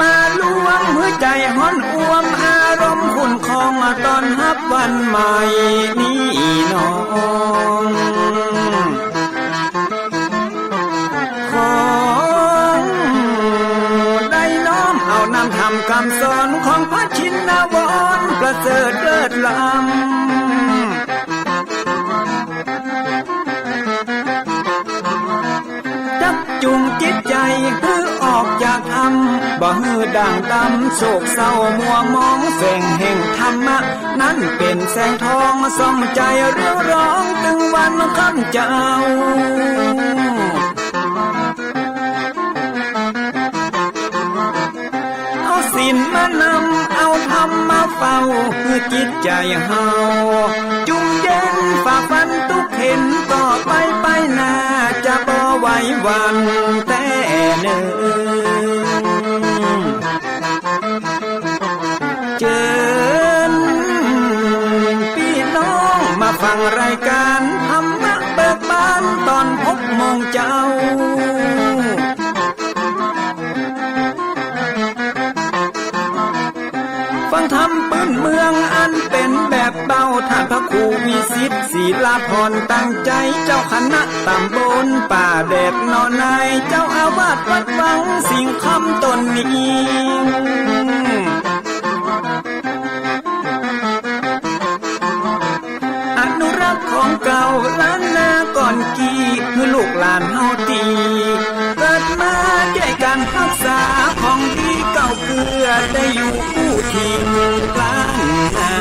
มาล้วงหัวใจฮ้อนอวมอารมณ์คุณของตอนฮับวันใหม่นี้น้องของได้น้อมเอานำทำคำสอนของพระชินวรประเสริฐเลิศล้ำจุงจิตใจฮือออกจากธรรมบ่ฮือด่างดำโศกเศร้ามัวมองแสงแห่งธรรมะนั้นเป็นแสงทองส่องใจเรียวร้องตึงวันคำเจ้าเอาศีลมานำเอาธรรมมาเฝ้าคือจิตใจเฮาจุงเย็นฝ่าฟันทุกเห็นต่อไปไปหน้าจะบ่ไหววันแต่เนิ่นเจิญพี่น้องมาฟังรายการธรรมะเบิกบานตอน6 โมงเจ้าฟังธรรมปื้นเมืองอันเป็นแบบเบาท่านพระครูวิสิทธิ์ศีลาภรณ์ตั้งใจเจ้าคณะตำบลป่าแดดนอนในเจ้าอาวาสวัดวังสิ่งคำตนนี้อนุรักษ์ของเก่าล้านนาก่อนกี่คือลูกหลานเฮาตีเกิดมาด้วยการรักษาของดีเก่าเกลือได้อยู่คู่ทิ้งกลางนา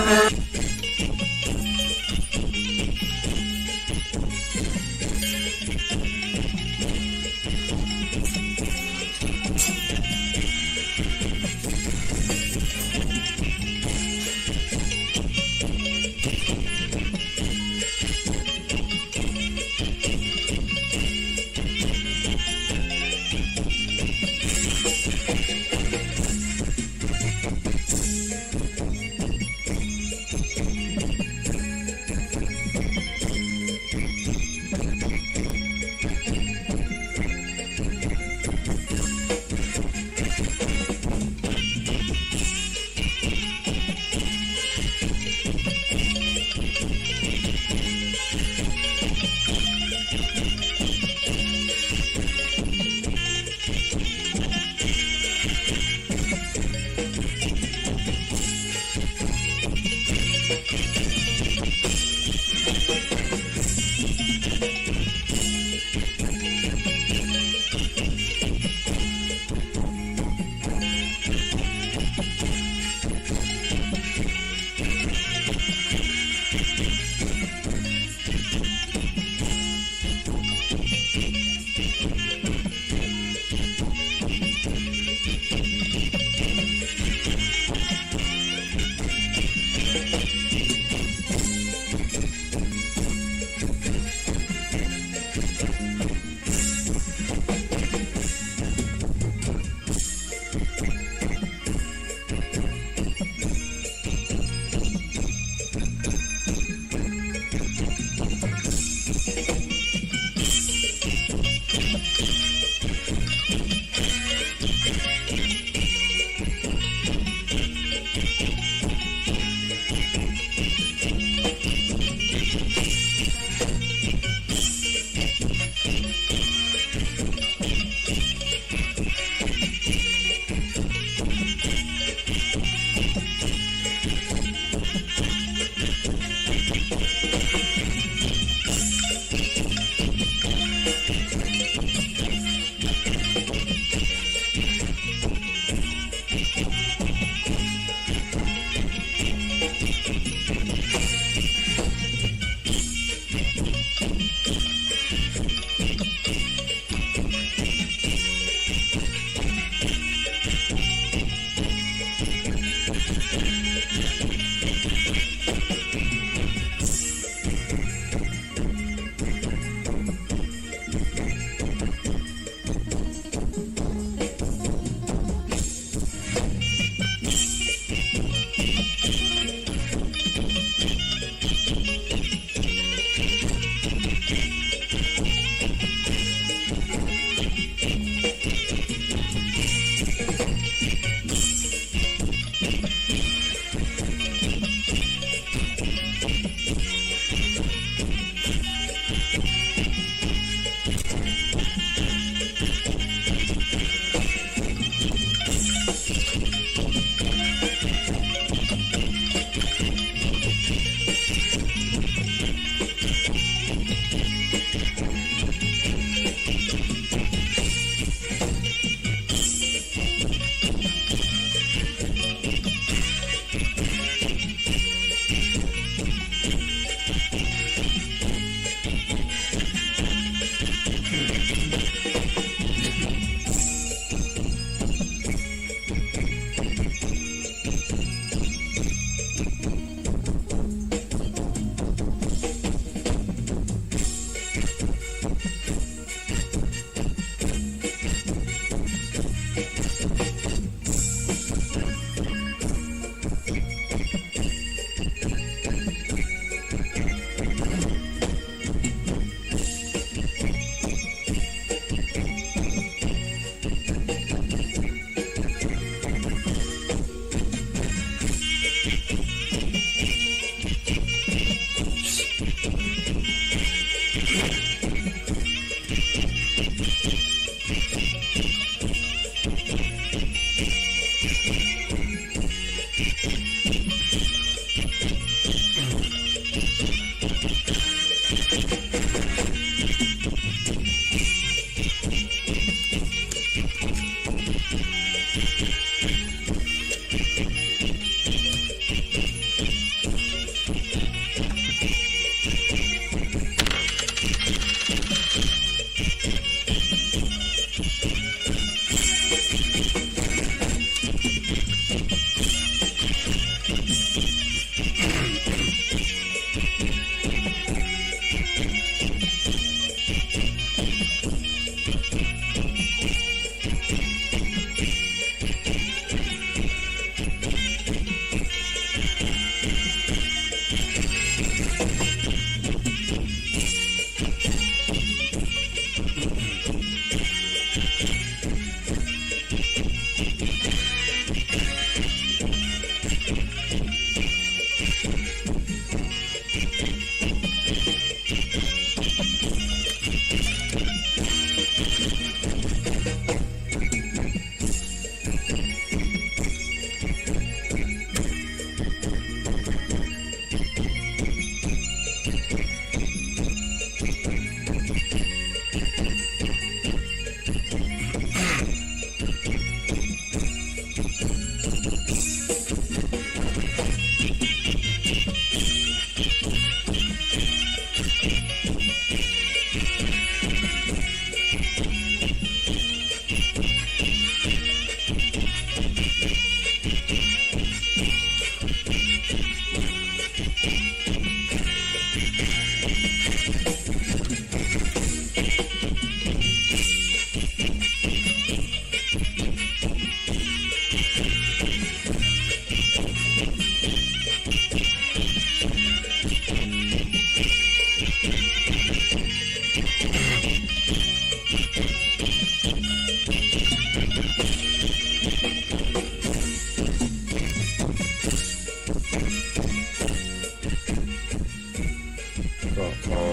ก็ขอ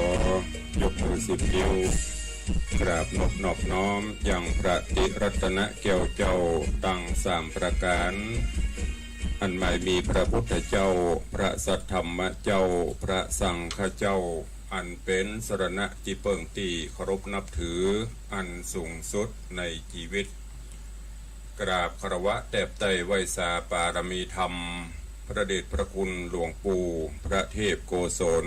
ยกมือ10 นิ้วกราบนอบน้อมอย่างพระติรัตนแก้วเจ้าตั้ง3 ประการอันหมายมีพระพุทธเจ้าพระสัทธรรมเจ้าพระสังฆเจ้าอันเป็นสรณะที่เปิ่งตีเคารพนับถืออันสูงสุดในชีวิตกราบคารวะแตบไตไวสาปารมีธรรมพระเดชพระคุณหลวงปู่พระเทพโกศล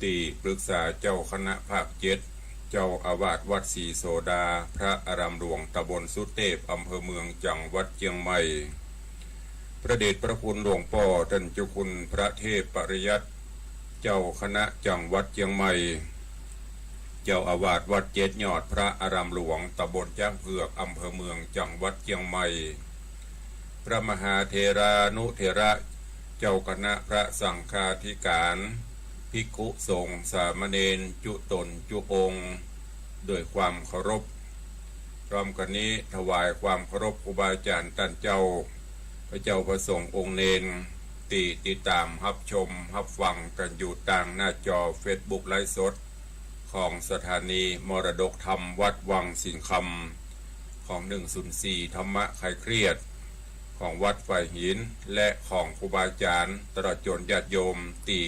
ที่ปรึกษาเจ้าคณะภาค7เจ้าอาวาสวัดศรีโสดาพระอารามหลวงตำบลสุเทพอำเภอเมืองจังหวัดเชียงใหม่พระเดชพระคุณหลวงพ่อท่านเจ้าคุณพระเทพปริยัติเจ้าคณะจังหวัดเชียงใหม่เจ้าอาวาสวัด7 ยอดพระอารามหลวงตำบลจ้างเผือกอำเภอเมืองจังหวัดเชียงใหม่พระมหาเถรานุเถระเจ้าคณะพระสังฆาธิการภิกขุสงฆ์สามเณรจุตนจุองค์ด้วยความเคารพพร้อมกันนี้ถวายความเคารพครูบาอาจารย์ท่านเจ้าพระเจ้าประสงค์องค์เนรที่ติดตามรับชมรับฟังกันอยู่ต่างหน้าจอเฟซบุ๊กไลฟ์สดของสถานีมรดกธรรมวัดวังสิงคำของ104ธรรมะคลายเครียดของวัดไฟหินและของครูบาอาจารย์ตลอดจนญาติโยมที่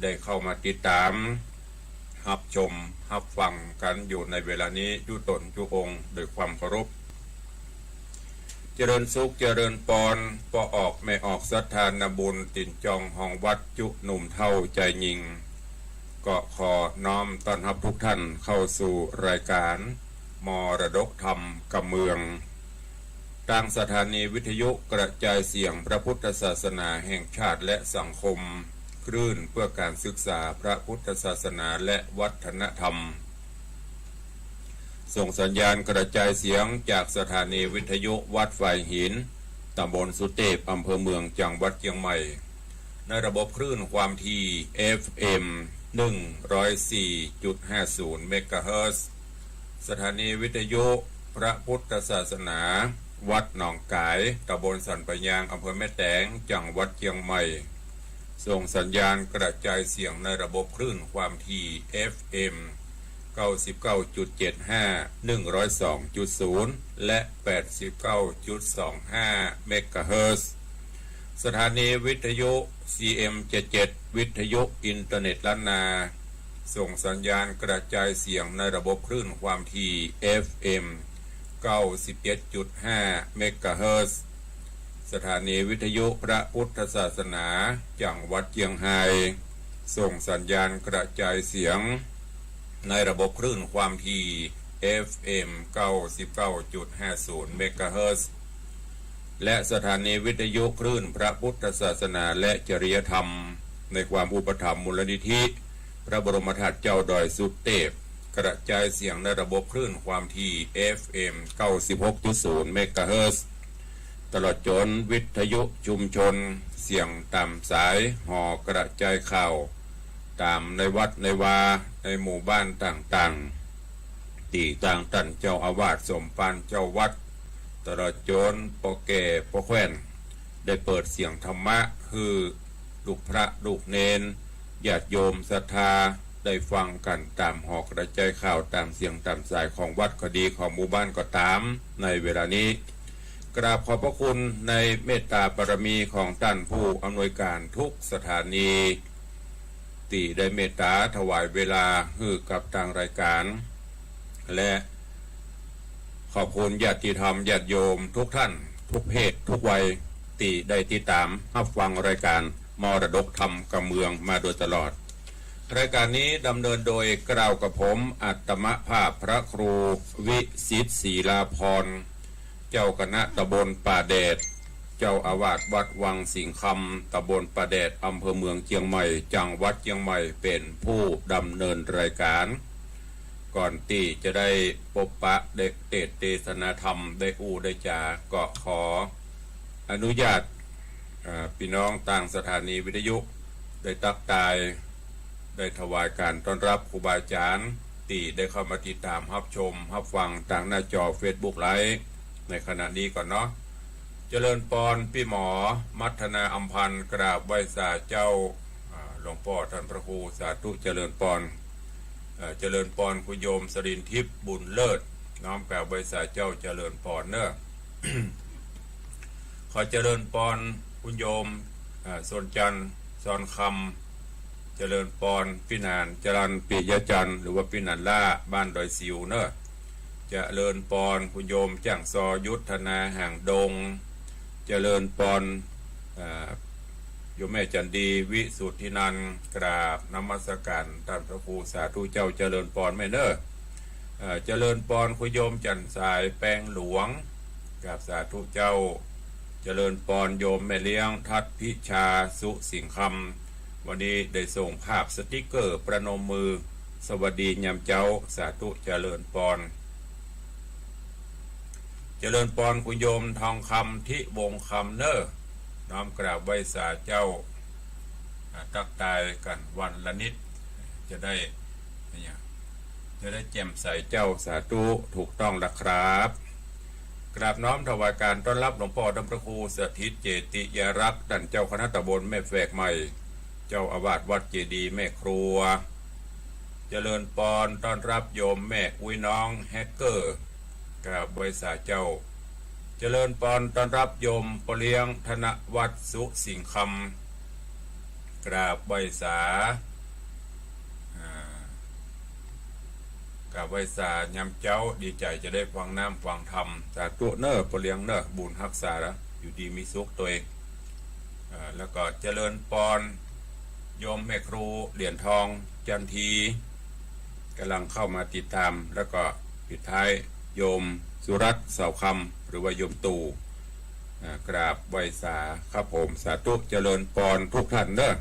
ได้เข้ามาติดตามรับชมรับฟังกันอยู่ในเวลานี้ยุตนจุองค์โดยความเคารพเจริญสุขเจริญปอนปอออกไม่ออกศรัทธานบุญตินจองห้องวัดจุหนุ่มเท่าใจยิงก็ขอน้อมต้อนรับทุกท่านเข้าสู่รายการมรดกธรรมกำเมืองทางสถานีวิทยุกระจายเสียงพระพุทธศาสนาแห่งชาติและสังคมคลื่นเพื่อการศึกษาพระพุทธศาสนาและวัฒนธรรมส่งสัญญาณกระจายเสียงจากสถานีวิทยุวัดไฟหินตำบลสุเทพอำเภอเมืองจังหวัดเชียงใหม่ในระบบคลื่นความถี่ FM 104.50 เมกะเฮิรตซ์สถานีวิทยุพระพุทธศาสนาวัดหนองกายตำบลสันปะยางอำเภอแม่แตงจังหวัดเชียงใหม่ส่งสัญญาณกระจายเสียงในระบบคลื่นความถี่ FM 99.75 102.0 และ 89.25 เมกะเฮิรตซ์สถานีวิทยุ CM77 วิทยุอินเทอร์เน็ตล้านนาส่งสัญญาณกระจายเสียงในระบบคลื่นความถี่ FM 97.5 เมกะเฮิรตซ์สถานีวิทยุพระพุทธศาสนาจังหวัดเชียงรายส่งสัญญาณกระจายเสียงในระบบคลื่นความถี่ FM 99.50 เมกะเฮิรตซ์และสถานีวิทยุคลื่นพระพุทธศาสนาและจริยธรรมในความอุปถัมภ์มูลนิธิพระบรมธาตุเจ้าดอยสุเทพกระจายเสียงในระบบคลื่นความถี่ FM 96.0 เมกะเฮิรตซ์ตลอดจนวิทยุชุมชนเสียงตามสายห่อกระจายข่าวตามในวัดในวาในหมู่บ้านต่างๆที่ต่างตันเจ้าอาวาสสมปานเจ้าวัดตลอดจนปอแก่ปอแคว้นได้เปิดเสียงธรรมะคือลูกพระลูกเนนญาติโยมศรัทธาได้ฟังกันตามหอกกระจายข่าวตามเสียงตามสายของวัดก็ดีของหมู่บ้านก็ตามในเวลานี้กราบขอบพระคุณในเมตตาบารมีของท่านผู้อำนวยการทุกสถานีที่ได้เมตตาถวายเวลาให้กับทางรายการและขอบคุณญาติธรรมญาติโยมทุกท่านทุกเพศทุกวัยที่ได้ติดตามรับฟังรายการมรดกธรรมกับเมืองมาโดยตลอดรายการนี้ดำเนินโดยกล่าวกับผมอัตมภาพพระครูวิสิทธิ์ศรีลาภรณ์เจ้าคณะตำบลป่าแดดเจ้าอาวาสวัดวังสิงห์คำตำบลป่าแดดอำเภอเมืองเชียงใหม่จังหวัดเชียงใหม่เป็นผู้ดำเนินรายการก่อนที่จะได้พบปะได้เทศนาธรรมได้ได้จาก็ขออนุญาตพี่น้องต่างสถานีวิทยุได้ตักตายได้ถวายการต้อนรับครูบาอาจารย์ที่ได้เข้ามาติดตามรับชมรับฟังทางหน้าจอ Facebook ไลฟ์ในขณะนี้ก่อนเนาะเจริญปอนพี่หมอมัฒนาอัมพันธ์กราบไหว้สาเจ้าหลวงพ่อท่านพระครูสาธุเจริญปอนเจริญปอนคุณโยมสรินทิพย์บุญเลิศน้อมกราบไหว้สาเจ้าเจริญปอนเนอะ ขอเจริญปอนคุณโยมสนจันทร์สอนคำเจริญปอนพี่นานจรันปิยจันทร์หรือว่าพี่นันล่าบ้านดอยซิวเนอะเจริญปอนคุณโยมจ้างซอยุทธนาห่างดงเจริญปอนโยมแม่จันดีวิสุทธินันท์กราบนมัสการท่านพระครูสาธุเจ้าเจริญปอนแม่เนอะเจริญปอนคุณโยมจันสายแปลงหลวงกราบสาธุเจ้าเจริญปอนโยมแม่เลี้ยงทัดพิชาสุสิงห์คำวันนี้ได้ส่งภาพสติกเกอร์ประนมมือสวัสดียามเจ้าสาธุเจริญปอนเจริญปอนคุณโยมทองคำที่วงคำเนอน้อมกราบไหว้สาเจ้าตักตายกันวันละนิดจะได้แจ่มใสเจ้าสาธุถูกต้องละครับกราบน้อมถวายการต้อนรับหลวงพ่อท่านพระครูสถิตเจติยรักษ์ท่านเจ้าคณะตำบลแม่แฝกใหม่เจ้าอาวาสวัดเจดีย์แม่ครัวเจริญปอนต้อนรับโยมแม่อุ้ยน้องแฮกเกอร์กราบไหว้สาเจ้าเจริญปอนต้อนรับโยมปเลี้ยงธนวัฒน์สุสิงห์คำกราบไหว้สากราบไหว้สายำเจ้าดีใจจะได้ฟังน้ำฟังธรรมสาธุเนอปเลี้ยงเนอบุญรักษาแล้วอยู่ดีมีสุขตัวเองแล้วก็เจริญปอนโยมแม่ครูเหรียญทองจันทีกำลังเข้ามาติดตามแล้วก็ปิดท้ายโยมสุรัตน์เสาคำหรือว่าโยมตู่กราบไหว้สาครับผมสาธุเจริญปอนทุกท่านเนอะ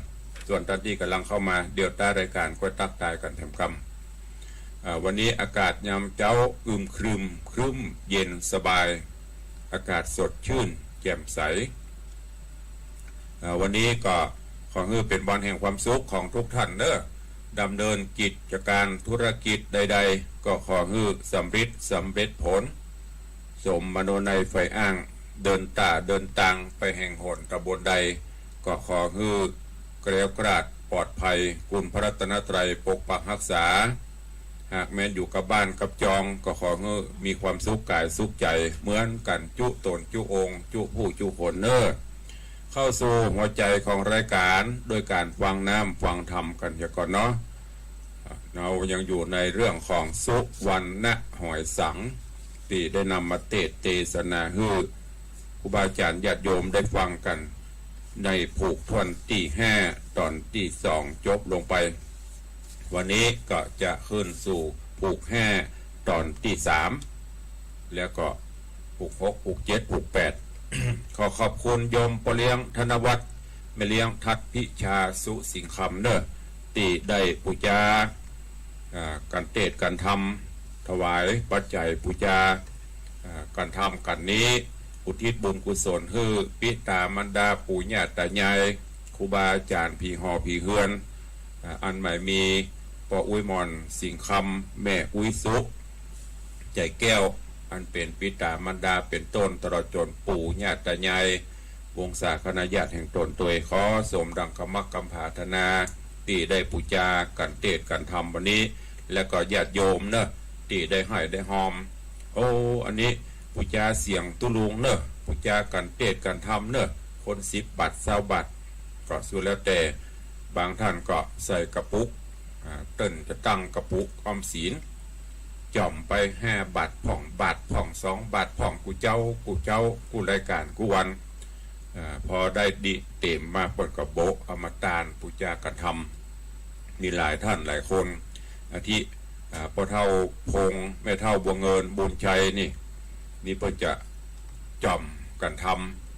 ส่วนท่านที่กำลังเข้ามาเดี๋ยวใต้รายการก็ตักตายกันแถมคำวันนี้อากาศยามเจ้าครึมเย็นสบายอากาศสดชื่นแจ่มใสวันนี้ก็ขอให้เป็นวันแห่งความสุขของทุกท่านเนอะดำเนินกิจการธุรกิจใดๆก็ขอให้สำเร็จผลสมมโนในไฟอ้างเดินตังไปแห่งหนตะบนใดก็ขอให้เกลียวกราดปลอดภัยคุณพระรัตนตรัยปกปักรักษาหากแม้นอยู่กับบ้านกับจองก็ขอให้มีความสุขกายสุขใจเหมือนกันจุตนจุองจุผู้จุคนเนอเข้าสู่หัวใจของรายการโดยการฟังน้ำฟังธรรมกันอย่างก่อนเนาะเรายังอยู่ในเรื่องของสุวรรณหอยสัง ที่ได้นำมาเทศนาให้ครูบาอาจารย์ญาติโยมได้ฟังกันในผูกทวนที่5ตอนที่2จบลงไปวันนี้ก็จะขึ้นสู่ผูก5ตอนที่3แล้วก็ผูก6ผูก7ผูก8 ขอขอบคุณโยมปเลี้ยงธนวัฒน์แม่เลี้ยงทัดพิชาสุสิงคำเด้อที่ได้ปูจาการเทศการทำถวายปัจจัยปูจาการทำกันนี้อุทิศบุญกุศลให้ปิตามันดาปู่ย่าตายายครูบาอาจารย์พี่หอพี่เฮือนอันใหม่มีปออุ้ยมอนสิงคำแม่อุ้ยสุใจแก้วอันเป็นปิตามันดาเป็นต้นตลอดจนปู่ย่าตายายวงศาคณะญาติแห่งตนตัวขอสมดังคำมักคำผาธนาที่ได้ปูจากันเทศกันทำวันนี้แล้วก็ญาติโยมเนอะที่ได้ให้ได้หอมโอ้อันนี้ปูจาเสียงตุลุงเนอะปูจากันเทศกันทำเนอะคน10 บาท20 บาทก็สุดแล้วแต่บางท่านก็ใส่กระปุกเต้นจะตั้งกระปุกออมสินจ่อมไป5 บาทผ่องบาทผ่อง2 บาทผ่องกูเจ้ากูรายการกูวันพอได้ดิเต็มมาเปิดกระโบะอมตานปูจากันทำมีหลายท่านหลายคนอาทิพ่อเท่าพงแม่เท่าบัวเงินบุญชัยนี่เพิ่นจะจ่อมกันท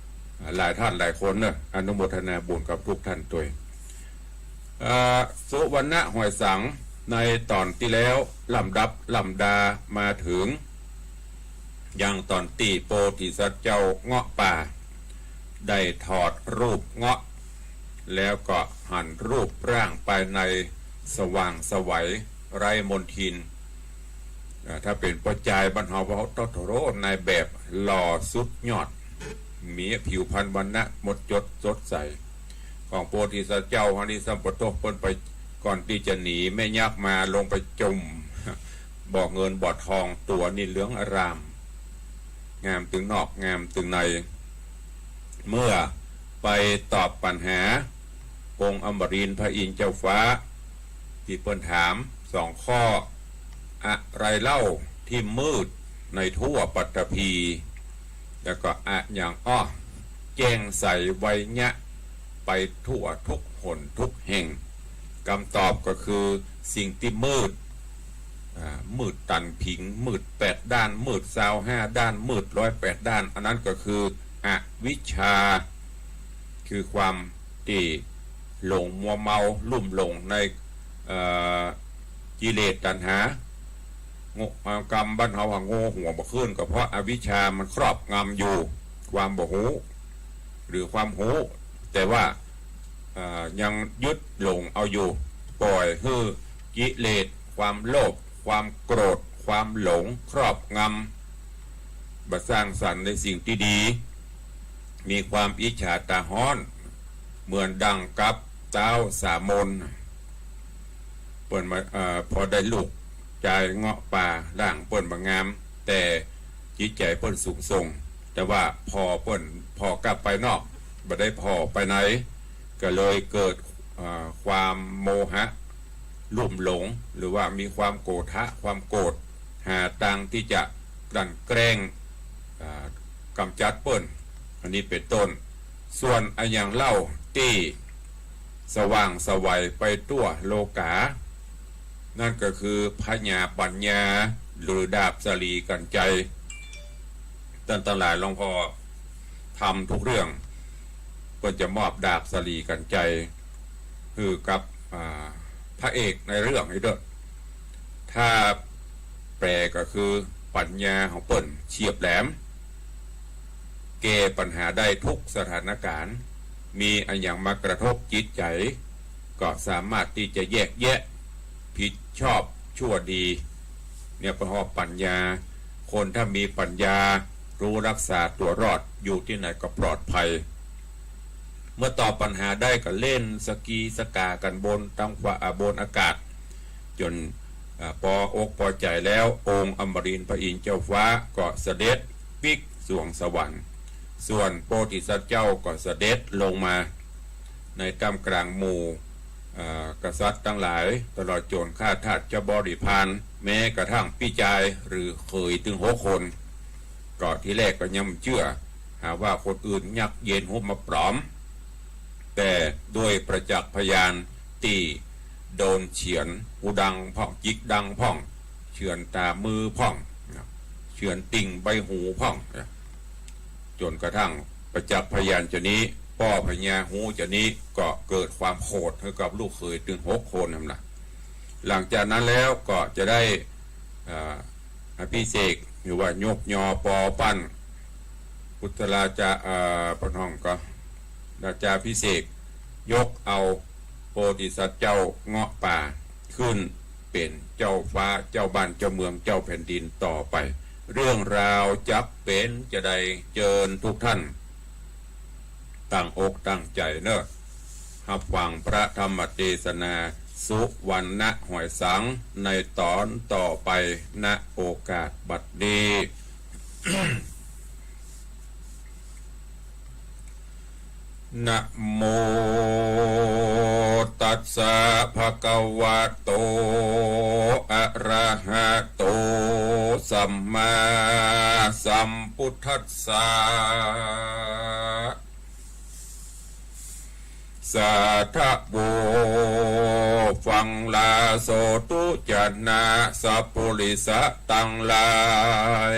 ำหลายท่านหลายคนเนอะอนุโมทนาบุญกับทุกท่านตัวสุวรรณหอยสังในตอนที่แล้วลำดามาถึงยังตอนตีโพธิสัตว์เจ้าเงาะป่าได้ถอดรูปเงาะแล้วก็หั่นรูปร่างไปในสว่างสวัยไร้มนทินถ้าเป็นปัจจัยบรรเทาพระตถโรในแบบหล่อสุดยอดมีผิวพรรณวรรณะหมดจดสดใสของโพธิสัตว์เจ้าฮันนิสัมปโตเปิ้นไปก่อนที่จะหนีแม่ยักษ์มาลงไปจมบ่อเงินบ่อทองตัวนี่เหลืองอารามงามตึงนอกงามตึงในเมื่อไปตอบปัญหาองค์อมรินทร์พระอินทร์เจ้าฟ้าที่เปิ้นถาม2 ข้ออะไรเล่าที่มืดในทั่วปัตตภีแล้วก็อย่างแจ้งใส่ไวยะไปทั่วทุกหนทุกแห่งคำตอบก็คือสิ่งที่มืดตันผิงมืด8 ด้านมืด25 ด้านมืด108 ด้านอันนั้นก็คืออวิชชาคือความที่หลงมัวเมาลุ่มหลงในกิเลสตัณหากรรมบ้านเฮาโง่หัวบ่ขึ้นก็เพราะอวิชชามันครอบงำอยู่ความบ่หูหรือความหูแต่ว่ายังยึดหลงเอาอยู่ปล่อยให้กิเลสความโลภความโกรธความหลงครอบงำบ่สร้างสรรค์ในสิ่งที่ดีมีความอิจฉาตาฮ้อนเหมือนดังกับเต้าสามนเปิ้นมาพอได้ลูกใจเงาะป่าด่างเปิ้นบางงามแต่จิตใจเปิ้นสูงส่งแต่ว่าพอเปิ้นพอกลับไปนอกบ่ได้พอไปไหนก็เลยเกิดความโมหะลุ่มหลงหรือว่ามีความโกรธะความโกรธหาทางที่จะกลั่นแกล้งกำจัดเปิ้นอันนี้เป็นต้นส่วนอย่างเล่าที่สว่างสวัยไปตัวโลกานั่นก็คือพญาปัญญาหรือดาบสลีกันใจท่านทั้งหลายหลวงพ่อทำทุกเรื่องก็จะมอบดาบสลีกันใจคือกับพระเอกในเรื่องนี้ด้วยถ้าแปลก็คือปัญญาของเปิ้นเฉียบแหลมแก้ปัญหาได้ทุกสถานการณ์มีอันอย่างมากระทบจิตใจก็สามารถที่จะแยกแยะผิดชอบชั่วดีเนี่ยประกอบปัญญาคนถ้ามีปัญญารู้รักษาตัวรอดอยู่ที่ไหนก็ปลอดภัยเมื่อตอบปัญหาได้ก็เล่นสกีสกากันบนตั้งฟ้าบนอากาศจนพออกพอใจแล้วองค์อมรินทร์พระอินทร์เจ้าฟ้าก็เสด็จปิกสวงสวรรค์ส่วนโพธิสัตว์เจ้าก็เสด็จลงมาในท่ามกลางหมู่กษัตริย์ทั้งหลายตลอดจนข้าทาสเจ้าบริพารแม้กระทั่งพี่ชายหรือเคยถึง6 คน ก็ที่แรกก็ยังเชื่อหาว่าคนอื่นยักเย็นหุบมาปลอมแต่ด้วยประจักษ์พยานตีโดนเฉือนหูดังพ่องจิกดังพ่องเฉือนตามือพ่องเฉือนติ่งใบหูพ่องจนกระทั่งประจักษ์พยานเจ้านี้พ่อพญาหูเจ้านี้ก็เกิดความโกรธให้กับลูกเขยถึง6 คนนั่นแหละหลังจากนั้นแล้วก็จะได้อภิเษกหรือว่ายกยอปอปั้นพุทธราชาพระน้องก็ราชาพิเศษยกเอาโพธิสัตว์เจ้าเงาะป่าขึ้นเป็นเจ้าฟ้าเจ้าบ้านเจ้าเมืองเจ้าแผ่นดินต่อไปเรื่องราวจักเป็นจะได้เจิญทุกท่านตั้งอกตั้งใจเนอะรับฟังพระธรรมเทศนาสุวรรณหอยสังในตอนต่อไปณโอกาสบัดนี้ นะโมตัสสะภะคะวะโตอะระหะโตสัมมาสัมพุทธัสสะสาธุโวฟังลาโสตุจนะสัพพุริสะตังลาย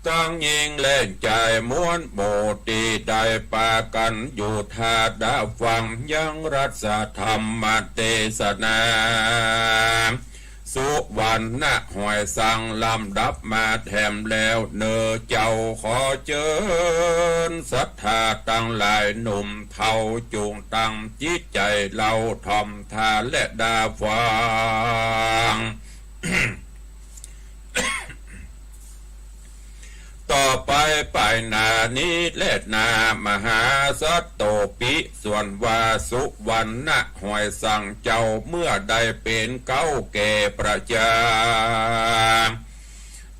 ตั้งยิงเล่นใจม้วนโมตีได้ปากันอยู่ทาดาฟังยังรัศธรรมเทศนาสุวรรณหอยสังลำดับมาแถมแล้วเนอเจ้าขอเจิญศรัทธาตั้งหลายหนุ่มเท่าจูงตั้งจิตใจเราทอมทานและดาฟัง ต่อไปไปนานี้เลดนามหาสัตโตปิส่วนวาสุวรรณหอยสังเจ้าเมื่อได้เป็นเก้าแก่ประจา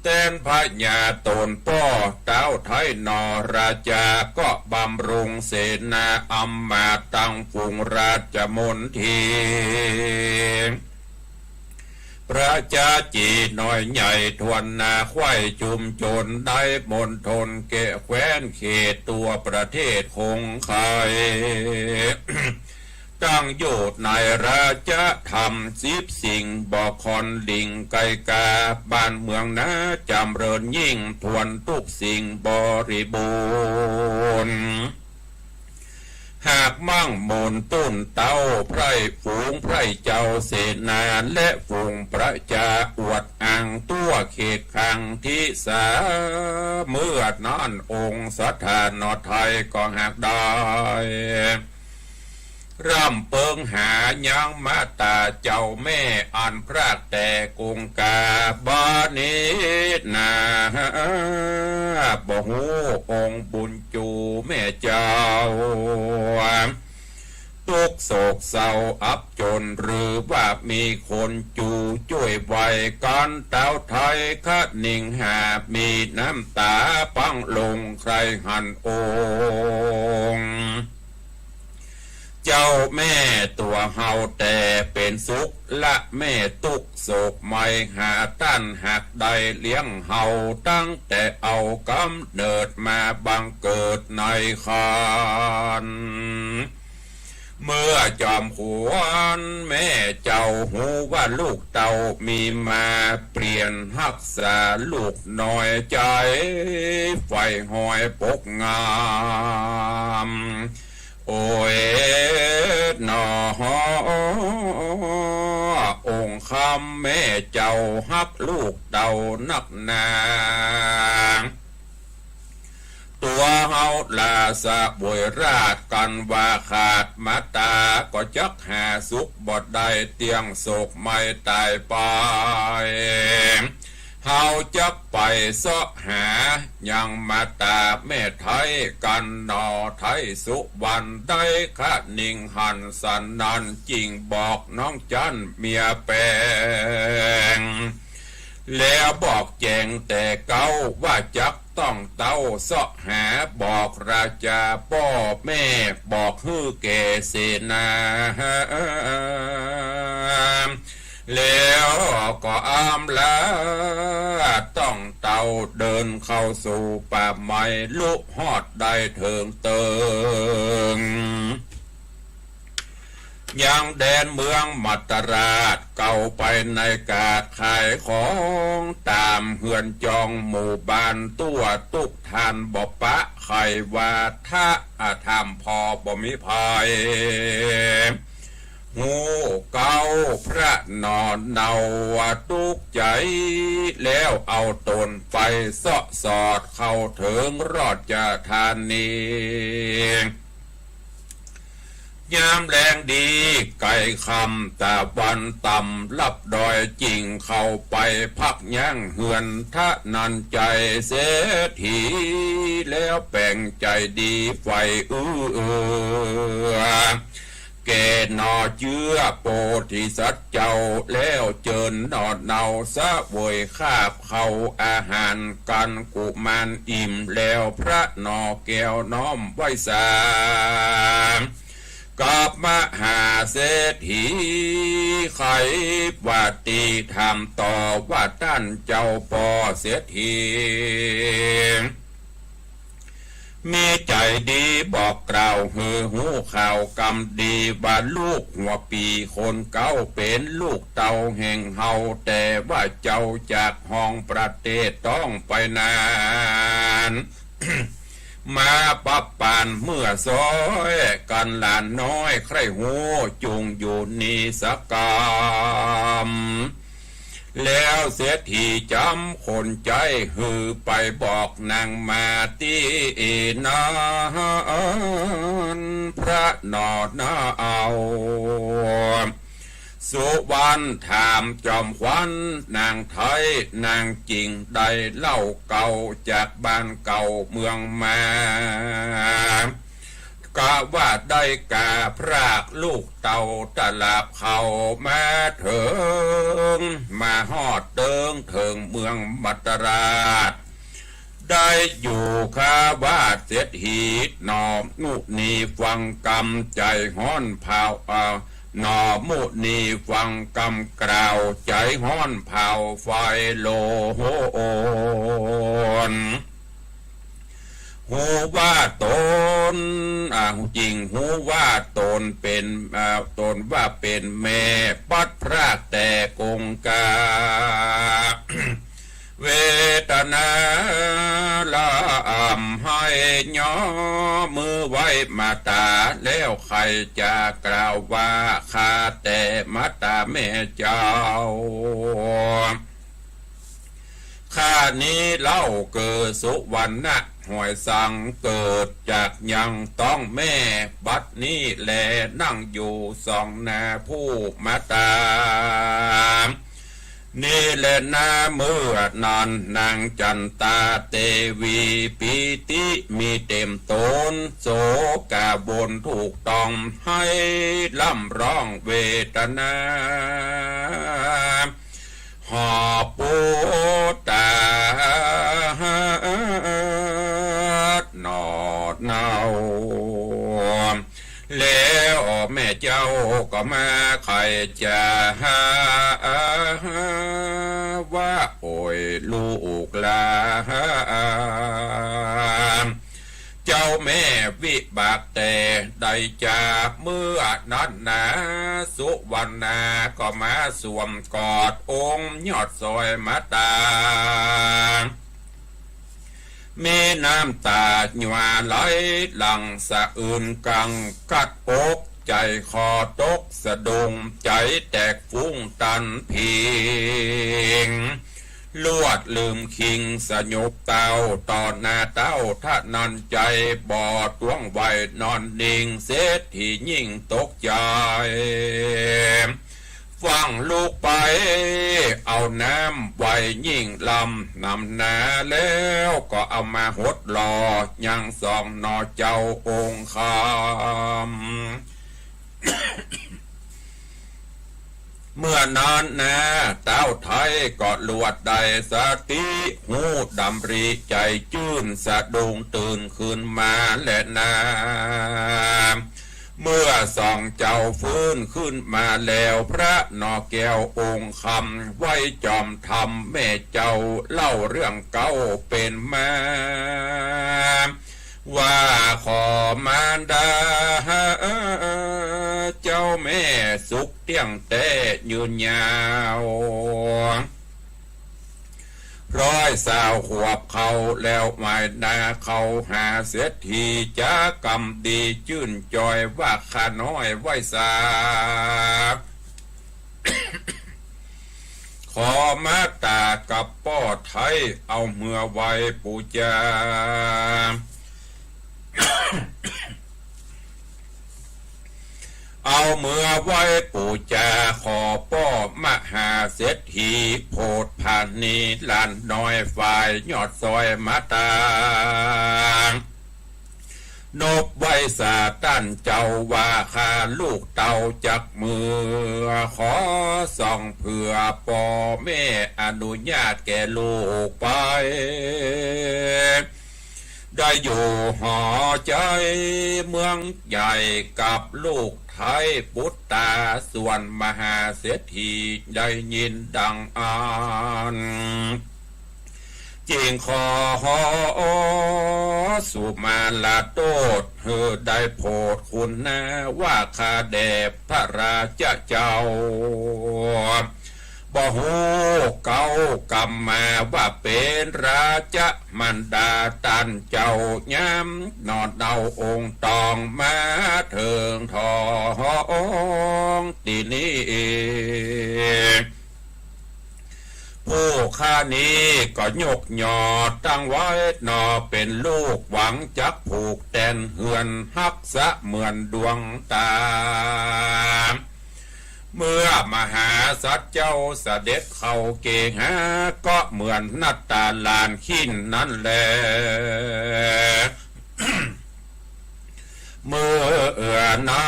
เต้นพญาตนป้อเต้าไทยนอราจาก็บำรุงเสนาอัมมาตั้งฝูงราชมนทีพระเจ้าจีน้อยใหญ่ทวนนาควายจุมจนได้มณฑลเกะแคว้นเขตตัวประเทศคงคาย ตั้งโยชน์ในราชธรรม10 สิ่งบอกคอนลิงไกกาบ้านเมืองนาจำเริญยิ่งทวนทุกสิ่งบริบูรณ์หากมั่งมนต้นเต้าไพร่ฝูงไพร่เจ้าเสนาและฝูงพระจาอวดอ่างตัวเขตขังที่สาเมื่อนั่นองค์สถานนอไทยก็หากได้ร่ำเปิงหายังมาตาเจ้าแม่อันพรากแต่กงกาบานินาบ่หูองค์บุญจูแม่เจ้าทุกโศกเศร้าอับจนหรือว่ามีคนจูช่วยไว้กันเต้าไทยคะนิ่งหามีน้ำตาปังลงใครหันองค์เจ้าแม่ตัวเฮาแต่เป็นสุขละแม่ตุกโศกไม่หาต้านหักใดเลี้ยงเฮาตั้งแต่เอากำเนิดมาบังเกิดในคานเมื่อจอมขวนแม่เจ้าหูว่าลูกเต่ามีมาเปลี่ยนหักษาลูกน้อยใจไฟหอยปกงามโอ้ยหนอองค์คำแม่เจ้าฮักลูกเต่านักหนาตัวเฮาลาสะบวยราดกันว่าขาดมาตาก็จักหาสุขบดได้เตียงโศกไม่ตายไปเฮาจักไปเสาะหายังมาตาแม่ไทยกันนอไทยสุวรรณได้คะนิ่งหันสันนันจริงบอกน้องจันเมียแปงแล้วบอกแจงแต่เก้าว่าจักต้องเต้าเสาะหาบอกราชาพ่อแม่บอกฮื้อแก่เสนา แล้วก็อามลาต้องเต่าเดินเข้าสู่ป่าไม้ลุกฮอดได้เถิงเติงยังแดนเมืองมัตตราชเก่าไปในกาดขายของตามเฮือนจองหมู่บ้านตัวตุกทานบ่ปะไขว่าถ้าทำพอบ่มีภัยหูเก่าพระนอนเนาว่าตุกใจแล้วเอาตนไปเสาะสอดเข้าถึงรอดจะทานนี้ยามแรงดีไก่คำตะวันต่ำลับดอยจริงเข้าไปพักย่างเหือนทะนันใจเสียทีแล้วแป่งใจดีไฟแกนอเจื้อโปธิสัตว์เจ้าแล้วเจินนอดเนาสะเวยคาบเข้าอาหารกันกุมารอิ่มแล้วพระนอแก้วน้อมไว้สามกับมหาเศรษฐีไขว่าตีทำต่อว่าท่านเจ้าปอเศรษฐีมีใจดีบอกกล่าวหูข่าวกำดีว่าลูกหัวปีคนเก้าเป็นลูกเต่าแห่งเฮาแต่ว่าเจ้าจากห้องประเทศต้องไปนาน มาปับปานเมื่อซอยกันหลานน้อยใครหูจุงอยู่นีสกรรมแล้วเสียทีจำคนใจหือไปบอกนางมาตีนานพระนอดนาเอาสุวรรณถามจอมขวัญนางไทยนางจริงได้เล่าเก่าจากบ้านเก่าเมืองมากะว่าได้กาพรากลูกเต่าตลาบเขามาเถิงมาฮอดเติงเถิงเมืองมัตตราชได้อยู่ข้าวาดเสียทีนอมนุนีฟังกำใจห้อนเผานอมุนีฟังกำกล่าวใจห้อนเผาไฟโลโหนหูว่าตนจริงหูว่าตนเป็นตนว่าเป็นแม่ปัดพรากแต่กงกา เวทนาลาให้ย่อมือไว้มาตาแล้วใครจะกล่าวว่าข้าแต่มาตาแม่เจ้าข้านี้เล่าเกิดสุวรรณะหวยสังเกิดจากยังต้องแม่บัดนี้แลนั่งอยู่สองนาผู้มาตานี่แหละนาเมื่อนานนางจันตาเตวีปีติมีเต็มตนโสกาบนถูกต้องให้ล่ำร้องเวทนาหอบปูตานอดเนาแล้วแม่เจ้าก็มาใครจะหาว่าโอ้ยลูกหลานเจ้าแม่วิบากแต่ได้จากเมื่อนั้นนะสุวรรณาก็มาสวมกอดองค์ยอดซอยมาตามีน้ำตาหยวาไหลหลังสะอื่นกังกัดอกใจคอตกสะดุงใจแตกฟุ้งตันพิงลวดลืมคิงสยบเต้าตอนหน้าเต้าถ้านันใจบอดตวงไว้นอนนิ่งเสียที่ยิ่งตกใจฟังลูกไปเอาน้ำไว้ยิ่งลำนำนาแล้วก็เอามาหดหล่อยังสองนอเจ้าองค์คำ เมื่อนานนาเต้าไทยก็ลวดได้สติหูดำรีใจจื้นสะดุงตื่นขึ้นมาและนา เมื่อสองเจ้าฟื้นขึ้นมาแล้วพระนอแก้วองค์คำไว้จอมธรรมแม่เจ้าเล่าเรื่องเก่าเป็นมาว่าขอมารดาเจ้าแม่สุขเตี้ยงแต่ยืนยาว120 ขวบเขาแล้วไม่ได้เขาหาเสียทีจะกำดีจื่นจอยว่าข้าน้อยไว้สา ขอมาตากับป้อไทยเอาเมื่อไว้ปูจา เอาเมื่อไว้ปูจาขอป้อมหาเศรษฐีโพดผ่านนี้ลานน้อยฝ่ายยอดซอยมาตานบไว้สาตันเจ้าว่าข้าลูกเต่าจักมือขอส่องเพื่อพ่อแม่อนุญาตแก่ลูกไปได้อยู่หอใจเมืองใหญ่กับลูกไทยพุทธาส่วนมหาเศรษฐีได้ยินดังอ่านจิงขอสุมาลาโตดเธอได้โพดคุณนะว่าข้าแด่พระราชเจ้าบ่ฮู้เก่ากำมาว่าเป็นราชมันดาตันเจ้าย้ำนอนเดาองค์ตองมาเถิงทองตีนี้ผู้ข้านี้ก็ยกยอดตั้งไว้นอเป็นลูกหวังจักผูกแตนเหือนฮักษะเหมือนดวงตาเมื่อมหาสัตว์เจ้าเสด็จเข้าเกหาก็เหมือนนัตตาลานขิ้นนั่นแหละ เมื่ออนา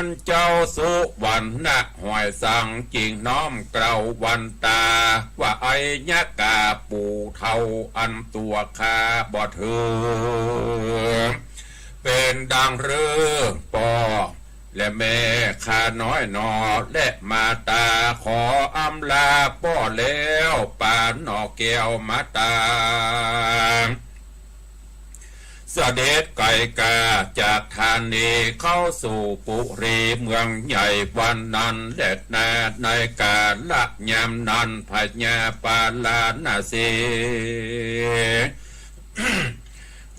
นเจ้าสุวรรณะหอยสังจริงน้อมเกล่าวันตาว่าไอ้ยะกาปูเทาอันตัวคาบ่ถือเป็นดังเรื่องปอและแม่ข้าน้อยนอและมาตาขออำลาป้อแล้วปานนอแก้วมาตาเสด็จไก่กาจากธานีเข้าสู่ปุรีเมืองใหญ่วันนั้นเด็ดนาในการละยามนั้นพญาปาลานาเส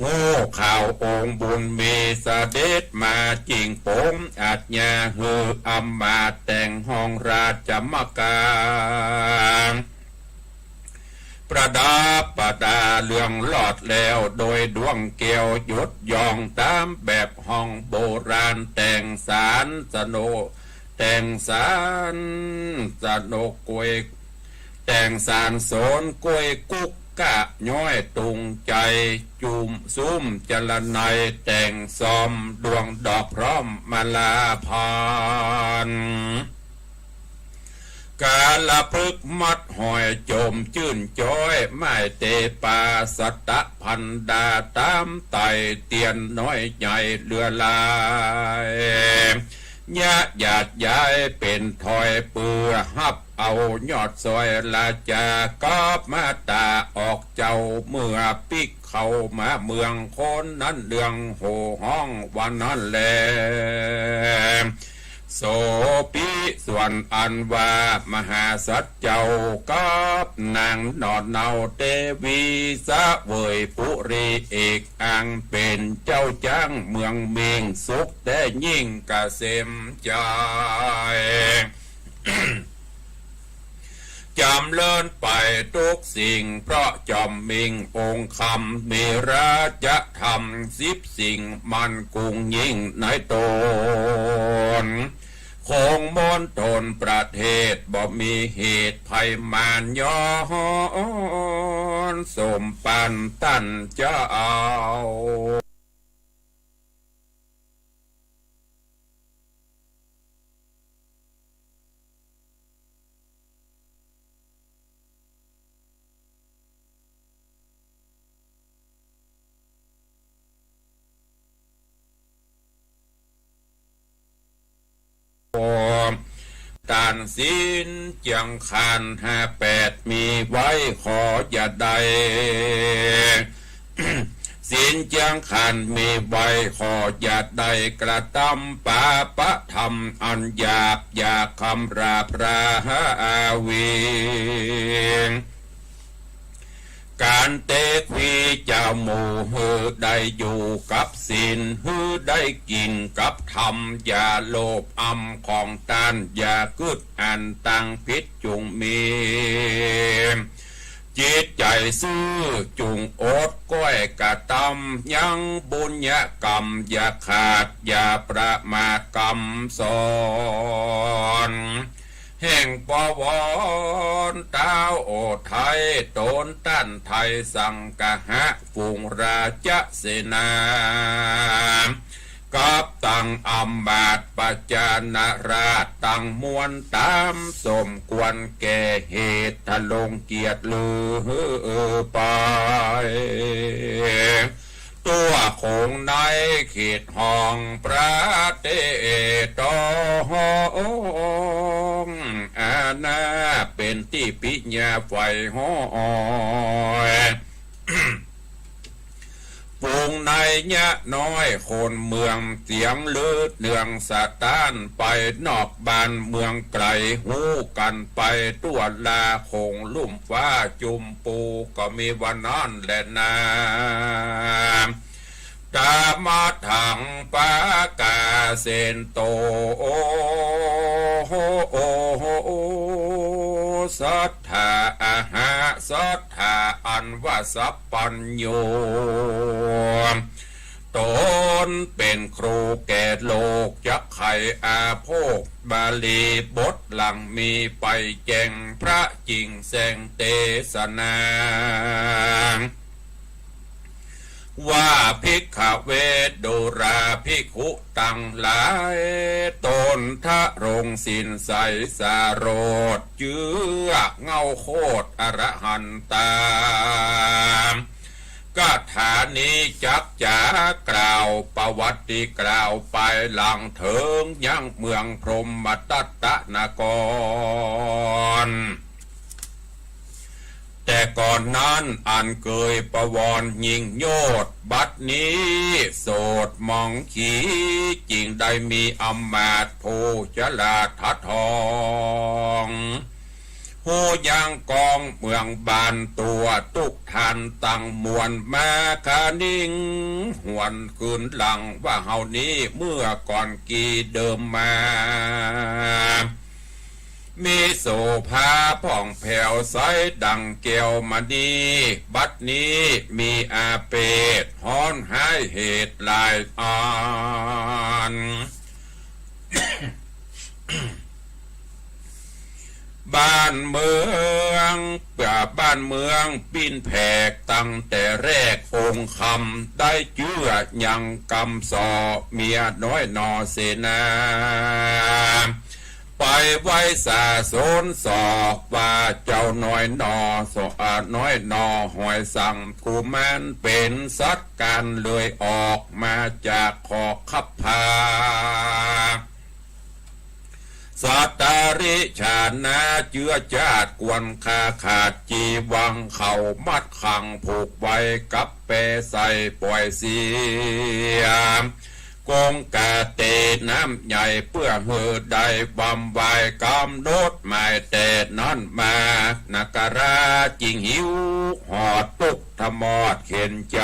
โง่ข่าวองค์บุญมีเสด็จมาจริงปงอาจญาเฮืออำมาตย์แต่งห้องราชมการประดับประดาเรื่องหลอดแล้วโดยดวงเกลียวหยุดยองตามแบบห้องโบราณแต่งสารสโนแต่งสารสโนกวยแต่งสารโสนกวยกุกกะย้อยตุงใจจุ่มซุ้มจรนัยแต่งซอมดวงดอกพร้อมมาลาพานกาลพึกมัดหอยโจมจื่นจ้อยไม่เตปาสัตะพันดาตามไตเตียนน้อยใหญ่เรือลายญาติญาติย้ายเป็นถอยเปือฮับเอายอดซอยลาจากอบมาตาออกเจ้าเมื่อปิกเข้ามาเมืองคนนั้นเดืองโหห้องวันนั้นแลโสปิส่วนอันว่ามหาสัจเจ้ากับนางนอนเนาเตวีสะเวยปุรีเอกอังเป็นเจ้าจ้างเมืองเมียงสุขแต่ยิ่งกะเสมใจ จำเลินไปทุกสิ่งเพราะจอมมิงองค์คำมีราชธรรม10 สิ่งมันกุงยิ่งในตนคงมนตนประเทศบ่มีเหตุภัยมานย้อนสมปันตันเจ้า านศีลเจียงคาน58มีไว้ขออย่าใด ศีลเจียงคานมีไว้ขออย่าใดกระทำปาปะธรรมอันหยาบอย่าคำราปราอาวีการเตะควีเจ้าหมู่ฮือได้อยู่กับศีลฮือได้กินกับธรรมอย่าโลภอำของตานอย่ากึดอันตังพิษจุงมีจิตใจซื่อจุงอดก้อยกะตำยังบุญญกรรมอย่าขาดอย่าประมาทกรรมสอนแห่งปวรเต้าโอไทยโตนต้านไทยสังกะหะฝูงราชเสนากับตังอัมบาตปัจจานาราชตังมวลตามสมควรแก่เหตุทะลงเกียรติลือไปตัวคงในเขตห้องประเทศตองอาณาเป็นที่ปิญญาไฟห้อยปูงในยะน้อยคนเมืองเสียงลืดเนืองสะต้านไปนอกบ้านเมืองไกลหูกันไปตัวลาคงลุ่มฟ้าจุมปูก็มีวันนั้นแหละนาตามาถังปากาเซนโตสัทธาอาหาสัทธาอันว่าสัพปัญโยตนเป็นครูแก่โลกจะไขอาโภคบาลีบทหลังมีไปแจงพระจริงแสงเทศนาว่าภิกขเวทโดราภิกขุตังหลายตนทะรงสินใสสารดเจือเงาโคตรอรหันตากถานี้จักจากล่าวประวัติกล่าวไปหลังเถิงยังเมืองพรหมตัตตนครแต่ก่อนนั้นอันเคยประวรยิ่งโยดบัดนี้โสดมองขีจริงได้มีอำมาตย์ผู้ฉลาดทัดทองผู้ยังกองเมืองบานตัวตุกทันตั้งมวลมาคานิ่งหวนคืนหลังว่าเฮานี้เมื่อก่อนกี่เดิมมามีโสภาผ่องแผ่วใสดังแก้วมณีบัดนี้มีอาเปตฮ้อนหายเหตุลายอ่อนบ้านเมืองบ้านเมืองปิ้นแผกตั้งแต่แรกองค์คำได้เชื่อยังกำสอเมียน้อยนอเสนาไปไว้สาสนสอกว่าเจ้าน้อยนอสน้อยนอหอยสั่งกูมันเป็นสัตว์การเลยออกมาจากขอขับพาสัตตาริชานาเจือจาดกวนคาขาดจีวังเขามัดขังผูกไว้กับเปใส่ปล่อยเสียกงกาเตน้ำใหญ่เพื่อเหือได้บำวายกำโดดหมายแต่นั่นมานักราจิงหิวหอดตุกธมอดเข็นใจ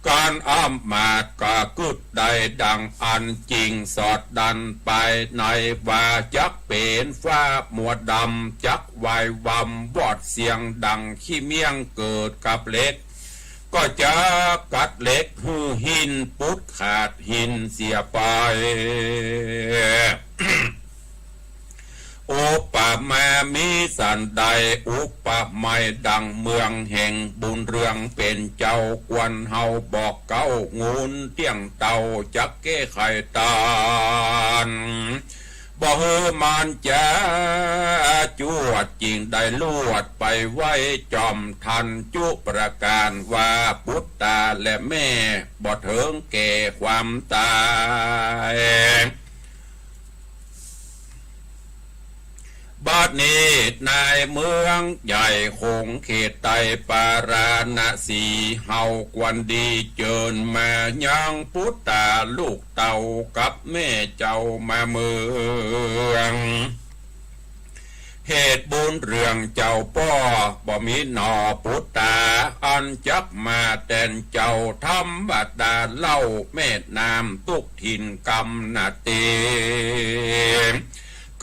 การอ้ำมาดกะกึดได้ดังอันจริงสอดดันไปในว่าจักเป็นฟ้ามัวดำจักวายวำวอดเสียงดังขี้เมียงเกิดกับเล็กก็จะกัดเล็กหือหินปุดขาดหินเสียไป อุปมามีสันใดอุปไม่ดังเมืองแห่งบุญเรืองเป็นเจ้ากวนเฮาบอกเก้างูนเตี้ยงเต่าจักเก้ไข่ตานบ่เฮมันจะจวดจริงได้ลวดไปไว้จอมทันจุประการว่าพุทธาและแม่บ่ถึงแก่ความตาย บัดนี้นายเมืองใหญ่คงเขตไตปาราณสีเฮากวนดีเจิญมายังพุทธาลูกเต่ากับแม่เจ้ามาเมืองเหตุบุญเรื่องเจ้าป้อบ่มีหนอพุทธาอันจับมาแต่นเจ้าธรรมบัดดาเล่าเมตนามตุกถิ่นกำนาเต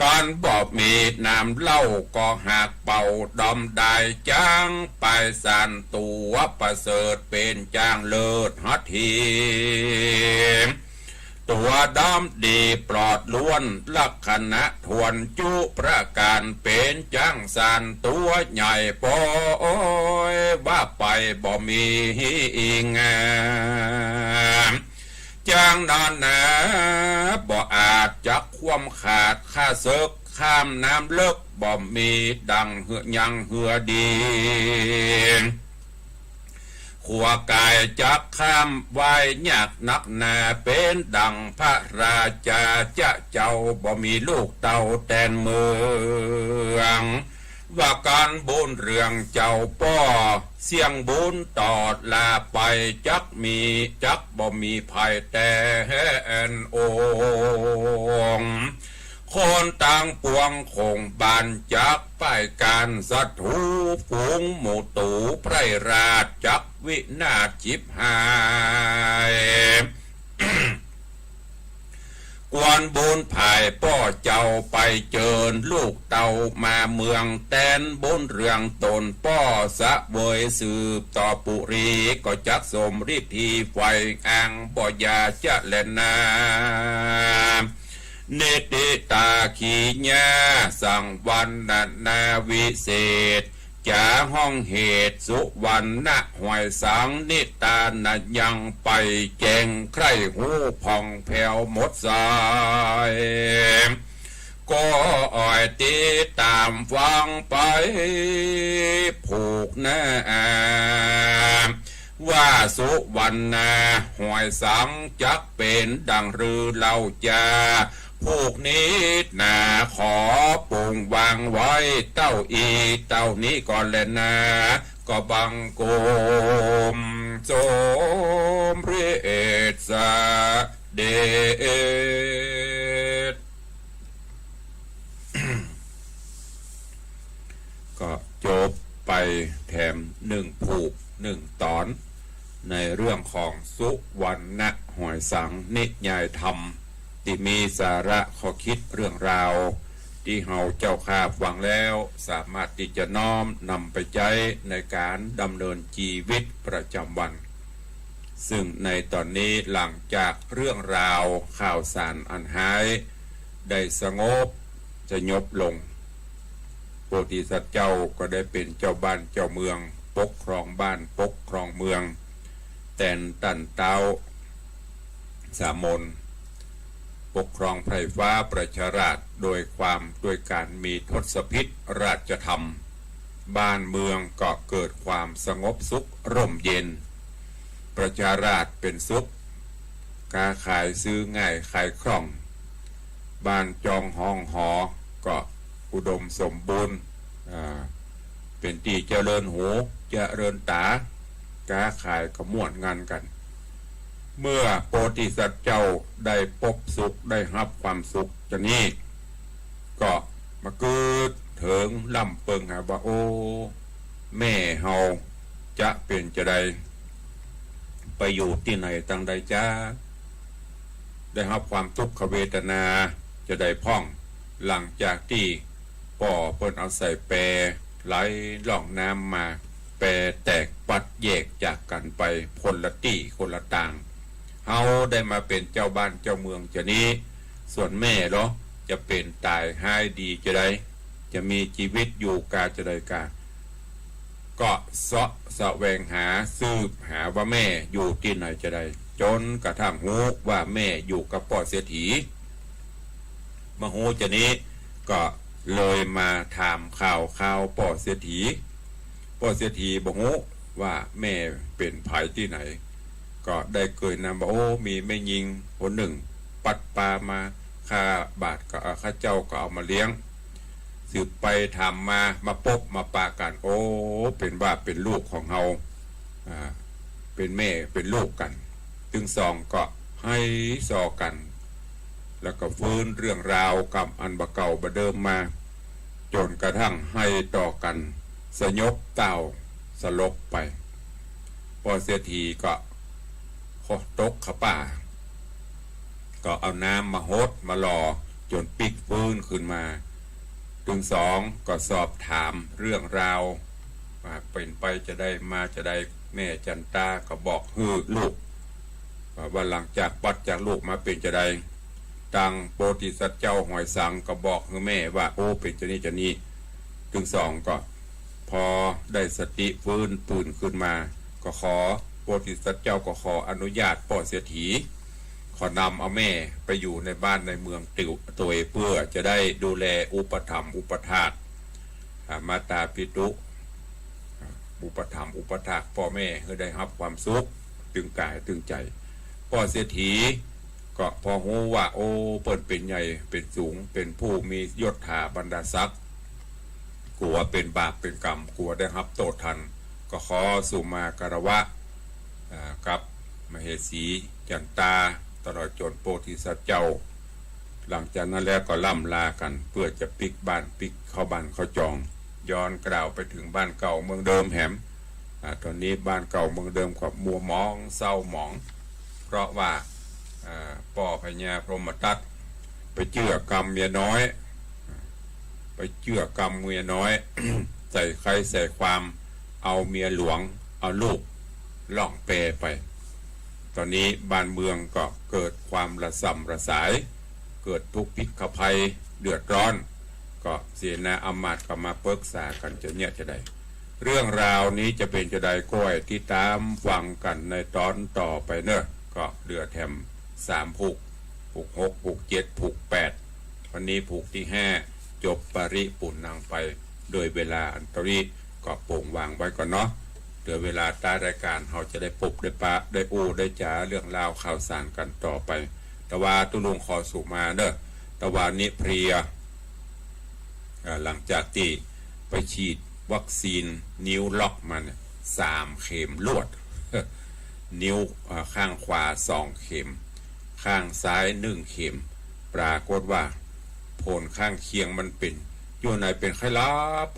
ก่อนบอกมีน้ำเล่าก็หากเป่าดอมได้จ้างไปสานตัวประเสริฐเป็นจ้างเลิศฮัตทีตัวดอมดีปลอดล้วนลักษณะทวนจุประการเป็นจ้างสานตัวใหญ่ปอยว่าไปบ่มีอีงามจางนอนนะบ่อาจจักความขาดค่าศึกข้ามน้ำเลิกบ่มีดังเหือยังเหือดีขัวกายจักข้ามไว้ยากนักหนาเป็นดังพระราชาเจ้าบ่มีลูกเต่าแตนเมืองว่าการบุญเรื่องเจ้าป้อเสียงบุญตอดลาไปจักมีจักบ่มีภัยแต่แอนโองคนต่างปวงคงบานจักไปการสัตถูฝูงหมู่ตูไพรราชจักวินาศจิบหายกวนบุญภายป้อเจ้าไปเจิญลูกเต่ามาเมืองแตนบุญเรื่องตนป้อสะเวยสืบต่อปุรีก็จักสมฤทธีไฟอ่างบ่ยาจะแลนาเนติตาขีญาสังวันนาวิเศษจาห้องเหตุสุวรรณหวยสังนิตานะยังไปแจงใครหูผ่องแผ่วหมดสายก็อ่อยติดตามฟังไปผูกหน้าว่าสุวรรณหวยสังจักเป็นดังรือเล่าจาพวกนี้นาขอปุ่งวางไว้เต้าอีเต้านี้ก่อนแลนะก็บังโกมโสมพระเอศเดช ก็จบไปแถมหนึ่งผูกหนึ่งตอนในเรื่องของสุวรรณหอยสังนิยายธรรมที่มีสาระข้อคิดเรื่องราวที่เฮาเจ้าข้าฟังแล้วสามารถที่จะน้อมนำไปใช้ในการดำเนินชีวิตประจำวันซึ่งในตอนนี้หลังจากเรื่องราวข่าวสารอันหายได้สงบจะยบลงโพธิสัตว์เจ้าก็ได้เป็นเจ้าบ้านเจ้าเมืองปกครองบ้านปกครองเมืองแต่นตันเต้าสามนปกครองไพร่ฟ้าประชาราษฎร์โดยการมีทศพิธราชธรรมบ้านเมืองก็เกิดความสงบสุขร่มเย็นประชาราษฎร์เป็นสุขค้าขายซื้อง่ายขายคล่องบ้านจองห้องหอก็อุดมสมบูรณ์เป็นที่เจริญหูเจริญตาค้าขายก็ม่วนงานกันเมื่อโพธิสัตว์เจ้าได้พบสุขได้รับความสุขจะนี้ก็มาเกิดเถิงลำเปิงหาว่าโอ้แม่เฮาจะเป็นจะใดไปอยู่ที่ไหนตั้งใดจ้าได้รับความทุกขเวทนาจะได้พ่องหลังจากที่ป่อเปิ้นเอาใส่แปรไหลล่องน้ำมาแปรแตกปัดแยกจากกันไปคนละที่คนละต่างเฮาได้มาเป็นเจ้าบ้านเจ้าเมืองจะนี้ส่วนแม่เหรอจะเป็นตายหายดีจะได้จะมีชีวิตอยู่กาจะได้กาก็เสาะแสวงหาสืบหาว่าแม่อยู่ที่ไหนจะได้จนกระทั่งฮู้ว่าแม่อยู่กับพ่อเศรษฐีมาฮู้จะนี้ก็เลยมาถามข่าวพ่อเศรษฐีบอกฮู้ว่าแม่เป็นไผที่ไหนก็ได้เกิดนำว่าโอ้มีแม่ยิงคนหนึ่งปัดปลามาข้าบาทก็ข้าเจ้าก็เอามาเลี้ยง สืบไปทำมาพบมาปากันโอ้เป็นว่าเป็นลูกของเฮาเป็นแม่เป็นลูกกันถึงสองก็ให้สอกันแล้วก็ฟื้นเรื่องราวกับอันบะเก่าบะเดิมมาจนกระทั่งให้ต่อกันสยบเต่าสลบไปพอเสียทีก็ตกขป่าก็เอาน้ำมาฮดมารอจนปิกฟื้นขึ้นมาถึงสองก็สอบถามเรื่องราวว่าเป็นไปจะได้มาจะได้แม่จันตาก็บอกลูกว่าหลังจากปัดจากลูกมาเป็นจะได้ตังโปธิสัตว์เจ้าหอยสังก็บอกแม่ว่าโอ้เป็นจะนี้จะนี้ถึงสองก็พอได้สติฟื้นตื่นขึ้นมาก็ขอโปธิสัตว์เจ้าก็ขออนุญาตพ่อเสียทีขอนำเอาแม่ไปอยู่ในบ้านในเมืองติวตัวเพื่อจะได้ดูแลอุปถัมภ์อุปถากมาตาปิตุอุปถัมภ์อุปถากพ่อแม่ให้ได้รับความสุขตึงกายตึงใจพ่อเสียทีก็พอหูว่าโอ้เปิ่นเป็นใหญ่เป็นสูงเป็นผู้มียศถาบรรดาศักดิ์กลัวเป็นบาปเป็นกรรมกลัวได้รับโทษทันก็ขอสุมาการวะกับมเหสีจันตาตลอดจนโพธิสัตว์เจ้าหลังจากนั้นแล้วก็ล่ำลากันเพื่อจะปิกบ้านปิกเข้าบ้านเข้าจองย้อนกล่าวไปถึงบ้านเก่าเมืองเดิมแหมตอนนี้บ้านเก่าเมืองเดิมกับมัวมองเศร้าหมองเพราะว่าป่อพญาพรหมทัตไปเจือกรรมเมียน้อยไปเจือกรรมเมียน้อย ใส่ใครใส่ความเอาเมียหลวงเอาลูกล่องเปไปตอนนี้บ้านเมืองก็เกิดความระส่ำระสายเกิดทุกข์พิกภัยเดือดร้อนก็เสนาอำมาตย์ก็มาปรึกษากันจะเนี่ยจะได้เรื่องราวนี้จะเป็นจะได้ก้อยที่ตามฟังกันในตอนต่อไปเนอะก็เรือแถม3ผูก6ผูก7ผูก8วันนี้ผูกที่5จบปริปุณนังไปโดยเวลาอันตรีก็โป่งวางไว้ก่อนเนาะเดี๋ยวเวลาใต้รายการเราจะได้พบได้ปะได้ได้จ๋าเรื่องราวข่าวสารกันต่อไปแต่ว่าตุลุงขอสู่มาเนอะแต่ว่านี้เพลียหลังจากที่ไปฉีดวัคซีนนิ้วล็อกมัน3 เข็มลวด นิ้วข้างขวา2 เข็มข้างซ้าย1 เข็มปรากฏว่าผลข้างเคียงมันเป็นอยู่ในเป็นไข้ลับ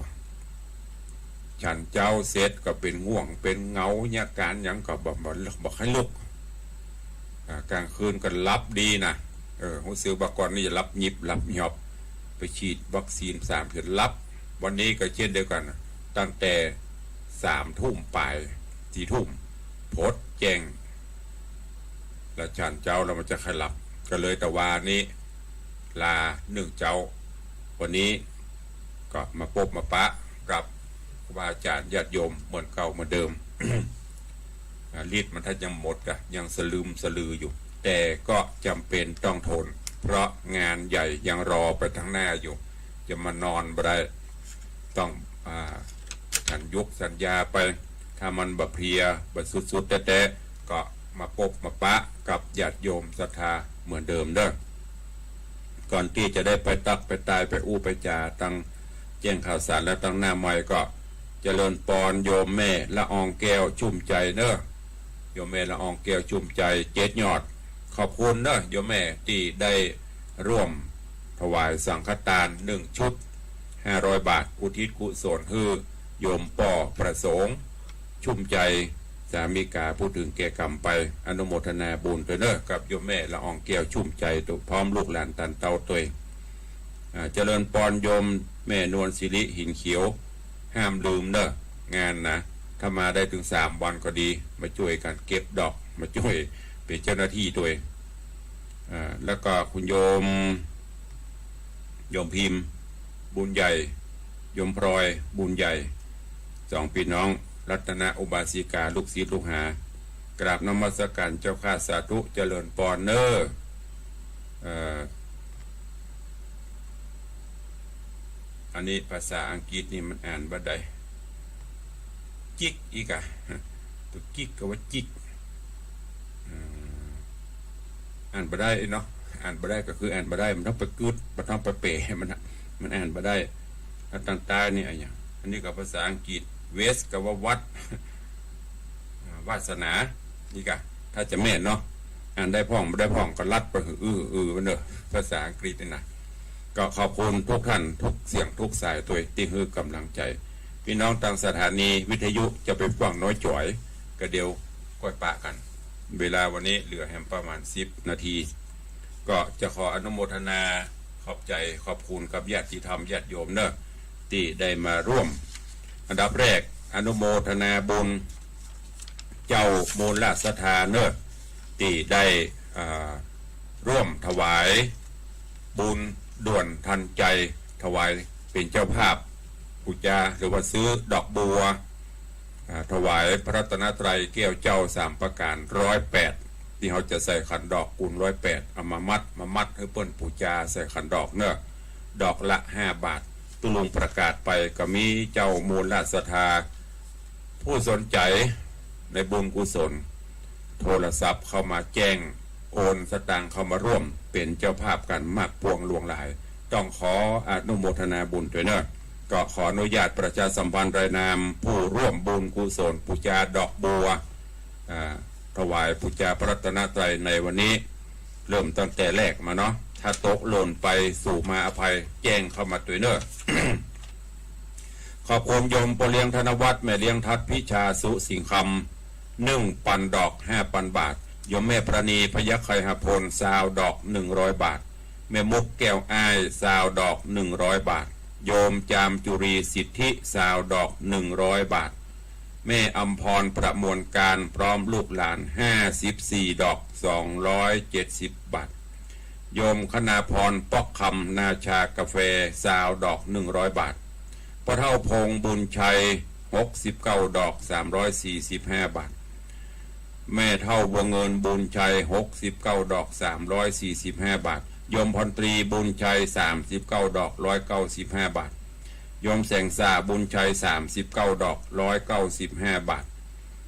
ฉันเจ้าเสร็จก็เป็นง่วงเป็นเงาเนี่ยการยังก็บอกให้ลุกกลางคืนก็รับดีนะหัวเสือบากรนี่จะรับหยิบรับหยอบไปฉีดวัคซีน3 เข็มรับวันนี้ก็เช่นเดียวกันตั้งแต่3 ทุ่มไป4 ทุ่มโพสแจ้งแล้วฉันเจ้าเรามันจะขลับก็เลยแต่วานี้ลา1 เจ้าวันนี้ก็มาพบมาปะกับว่าอาจารย์ญาติโยมเหมือนเก่าเหมือนเดิม ฤทธิ์มันถ้ายังหมดก็ยังสลืออยู่แต่ก็จำเป็นต้องทนเพราะงานใหญ่ยังรอไปทั้งหน้าอยู่จะมานอนบ่ได้ต้องฉันยกสัญญาไปถ้ามันบะเพลียบะสุดๆแต่ก็มาพบมาปะกับญาติโยมศรัทธาเหมือนเดิมเด้อก่อนที่จะได้ไปตักไปตายไปอู้ไปจ่าตั้งแจ้งข่าวสารแล้วตั้งหน้าใหม่ก็เจริญปอนโยมแม่ละอองแก้วชุ่มใจเนอะโยมแม่ละอองแก้วชุ่มใจ7 ยอดขอบคุณเนอะโยมแม่ที่ได้ร่วมถวายสังฆทาน1 ชุด500 บาทอุทิศกุศลให้โยมป่อประสงค์ชุ่มใจสามีกาพูดถึงแก่กรรมไปอนุโมทนาบุญตัวเนอะกับโยมแม่ละอองแก้วชุ่มใจตัวพร้อมลูกหลานตันเตาตัวเจริญปอนโยมแม่นวลศิริหินเขียวห้ามลืมเนอะงานนะถ้ามาได้ถึง3 วันก็ดีมาช่วยกันเก็บดอกมาช่วยเป็นเจ้าหน้าที่ตัวแล้วก็คุณโยมพิมพ์บุญใหญ่โยมพลอยบุญใหญ่2 พี่น้องรัตนอุบาสิกาลูกศิษย์ลูกหากราบนมัสการเจ้าข้าสาธุเจริญปอนเนออันนี้ภาษาอังกฤษนี่มันอ่านบ่ได้จิกอีกอะตัวจิกก็ว่าจิกอ่านบ่ได้เนาะอ่านบ่ได้ก็คืออ่านบ่ได้มันต้องไปกึดมันต้องไปเปะมันอ่านบ่ได้ อันต่างๆนี่อะไรอย่างอันนี้กับภาษาอังกฤษเวสกับว่าวัดวาสนานี่กะถ้าจะแม่นเนาะอ่านได้พ่องไม่ได้พ่องก็ลัดไปมันเนอะภาษาอังกฤษนี่นะก็ขอบคุณทุกท่านทุกเสียงทุกสายตัวที่คือกำลังใจพี่น้องต่างสถานีวิทยุจะไปฟังน้อยจ่อยก็เดียวก้อยปะกันเวลาวันนี้เหลือแฮมประมาณ10 นาทีก็จะขออนุโมทนาขอบใจขอบคุณกับญาติธรรมญาติโยมเนอะที่ได้มาร่วมอันดับแรกอนุโมทนาบุญเจ้ามูลราชธาเนอะที่ได้ร่วมถวายบุญด่วนทันใจถวายเป็นเจ้าภาพปูจาหรือว่าซื้อดอกบัวถวายพระรัตนตรัยแก้วเจ้า3 ประการ108ที่เขาจะใส่ขันดอกกุล108เอามามัดให้เปิ้นปูจาใส่ขันดอกเนอะดอกละ5 บาทตุลุงประกาศไปก็มีเจ้ามูลราชธาผู้สนใจในบุญกุศลโทรศัพท์เข้ามาแจ้งโอนสตางค์เข้ามาร่วมเป็นเจ้าภาพกันมากพวงหลวงหลายต้องขออนุโมทนาบุญด้วยเนอะก็ขออนุญาตประชาสัมพันธ์รายนามผู้ร่วมบุญกุศลปูจาดอกบัวถวายปูจาพระรัตนตรัยในวันนี้เริ่มตั้งแต่แรกมาเนาะถ้าตกหล่นไปสู่มาอภัยแจ้งเข้ามาด้วยเนอะ ขอบคุณโยมปเลี้ยงธนวัฒน์แม่เลี้ยงทัดพิชาสุสิงคำ1 ปันดอก5,000 บาทโยมแม่ประณีพยัคฆ์ไคหพลซาวดอก100 บาทแม่มุกแก้วอ้ายซาวดอก100 บาทโยมจามจุรีสิทธิซาวดอก100 บาทแม่อำพรประมวลการพร้อมลูกหลาน54 ดอก270 บาทโยมคณาพรปอกคำนาชากาแฟซาวดอก100 บาทพ่อเท่าพงบุญชัย69 ดอก345 บาทแม่เท่าบัวเงินบุญชัย69 ดอก345 บาทโยมพรตรีบุญชัย39 ดอก195 บาทโยมแสงสาบุญชัย39 ดอก195 บาท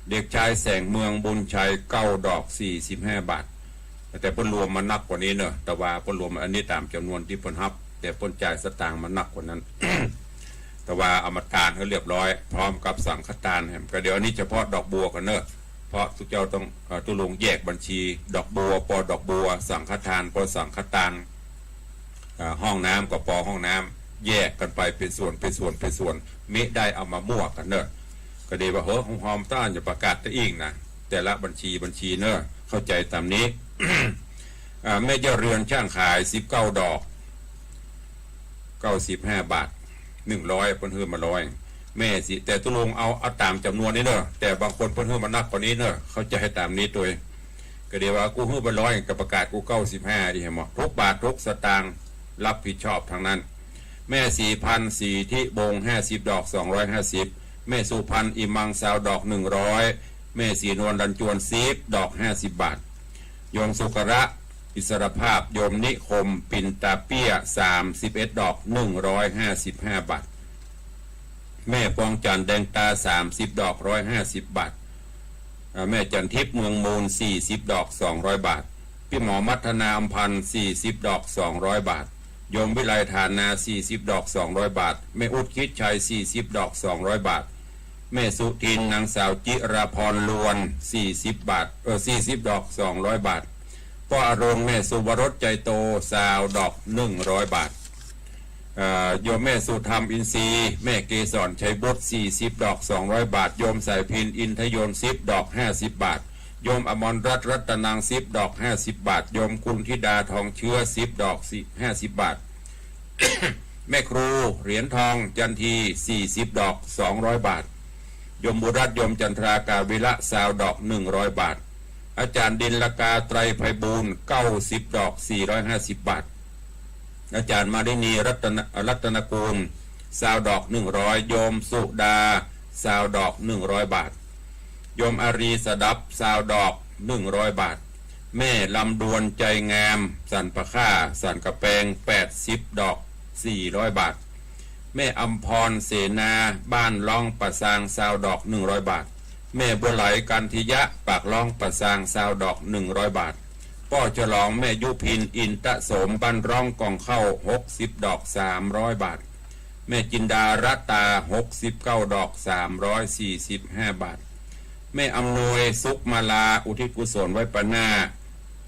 เด็กชายแสงเมืองบุญชัย9 ดอก45 บาทแต่เพิ่นรวมมานักกว่านี้เนอะแต่ว่าเพิ่นรวมอันนี้ตามจำนวนที่เพิ่นรับแต่เพิ่นจ่ายสตางค์มานักกว่านั้น แต่ว่าเอามาทานเขาเรียบร้อยพร้อมกับสังฆทานก็เดี๋ยวอันนี้เฉพาะดอกบัวกันเนอะเพราะทุกเจ้าต้องตุลงแยกบัญชีดอกบัวปอดอกบัวสังฆทานปอสังฆทานห้องน้ำกับปอห้องน้ำแยกกันไปเป็นส่วนมิได้เอามามั่วกันเนอะก็ดีว่าของหอมต้านจะประกาศตัวเองนะแต่ละบัญชีเนอะเข้าใจตามนี้ แม่เจ้าเรือนช่างขาย19 ดอก95 บาท100เพิ่นฮื้อมา100แม่สิแต่ตุลงเอาตามจำนวนนี้เนอะแต่บางคนเพิ่นฮื้อมานักกว่านี้เนอะเข้าใจตามนี้ตัวก็เดี๋ยวว่ากูฮื้อมา100กับประกาศกู95ดิเห็นบ่ทุกบาททุกสตางค์รับผิดชอบทางนั้นแม่ 4,000 สีที่บง50 ดอก250แม่สุพรรณอิมังซาวดอก100แม่สีนวลดันจวน10 ดอก50 บาทโยมสุกระอิสรภาพโยมนิคมปินตาเปี้ย31 ดอก155 บาทแม่ปองจันแดงตา30 ดอก150 บาทแม่จันทิพย์เมืองมูล40 ดอก200 บาทพี่หมอมัทนาอำพันธ์40 ดอก200 บาทโยมวิไลฐานา40 ดอก200 บาทแม่อุดคิดชัย40 ดอก200 บาทแม่สุทินนางสาวจิราพรลวน40 บาท40 ดอก200 บาทพ่ออารมณ์แม่สุวรสใจโตซาวดอก100 บาทโยมแม่สุธรรมอินทรีย์แม่เกศรชัยบุตร40 ดอก200 บาทโยมสายพินอินทยน10 ดอก50 บาทโยมอมรรัตน์รัตนัง10 ดอก50 บาทโยมคุณธิดาทองเชื้อ10 ดอก50 บาท แม่ครูเหรียญทองจันที40 ดอก200 บาทโยมบุรัตโยมจันทรากาวิละซาวดอก100 บาทอาจารย์ดินลกาไตรไพบูลย์90 ดอก450 บาทอาจารย์มารินีรัตนกูลซาวดอก100โยมสุดาซาวดอก100 บาทโยมอารีสดับซาวดอก100 บาทแม่ลำดวนใจงามสันปะค่าสันกระแปง80 ดอก400 บาทแม่อำพรเสนาบ้านล่องปะซางซาวดอก100 บาทแม่บัวไหลกันทิยะปากล่องปะซางซาวดอก100 บาทป้อฉลองแม่ยุพินอินตะโสมบ้านร่องกองเข้า60 ดอก300 บาท แม่จินดารัตตา69 ดอก345 บาทแม่อำนวยสุขมาลาอุทิศกุศลไว้ปะหน้า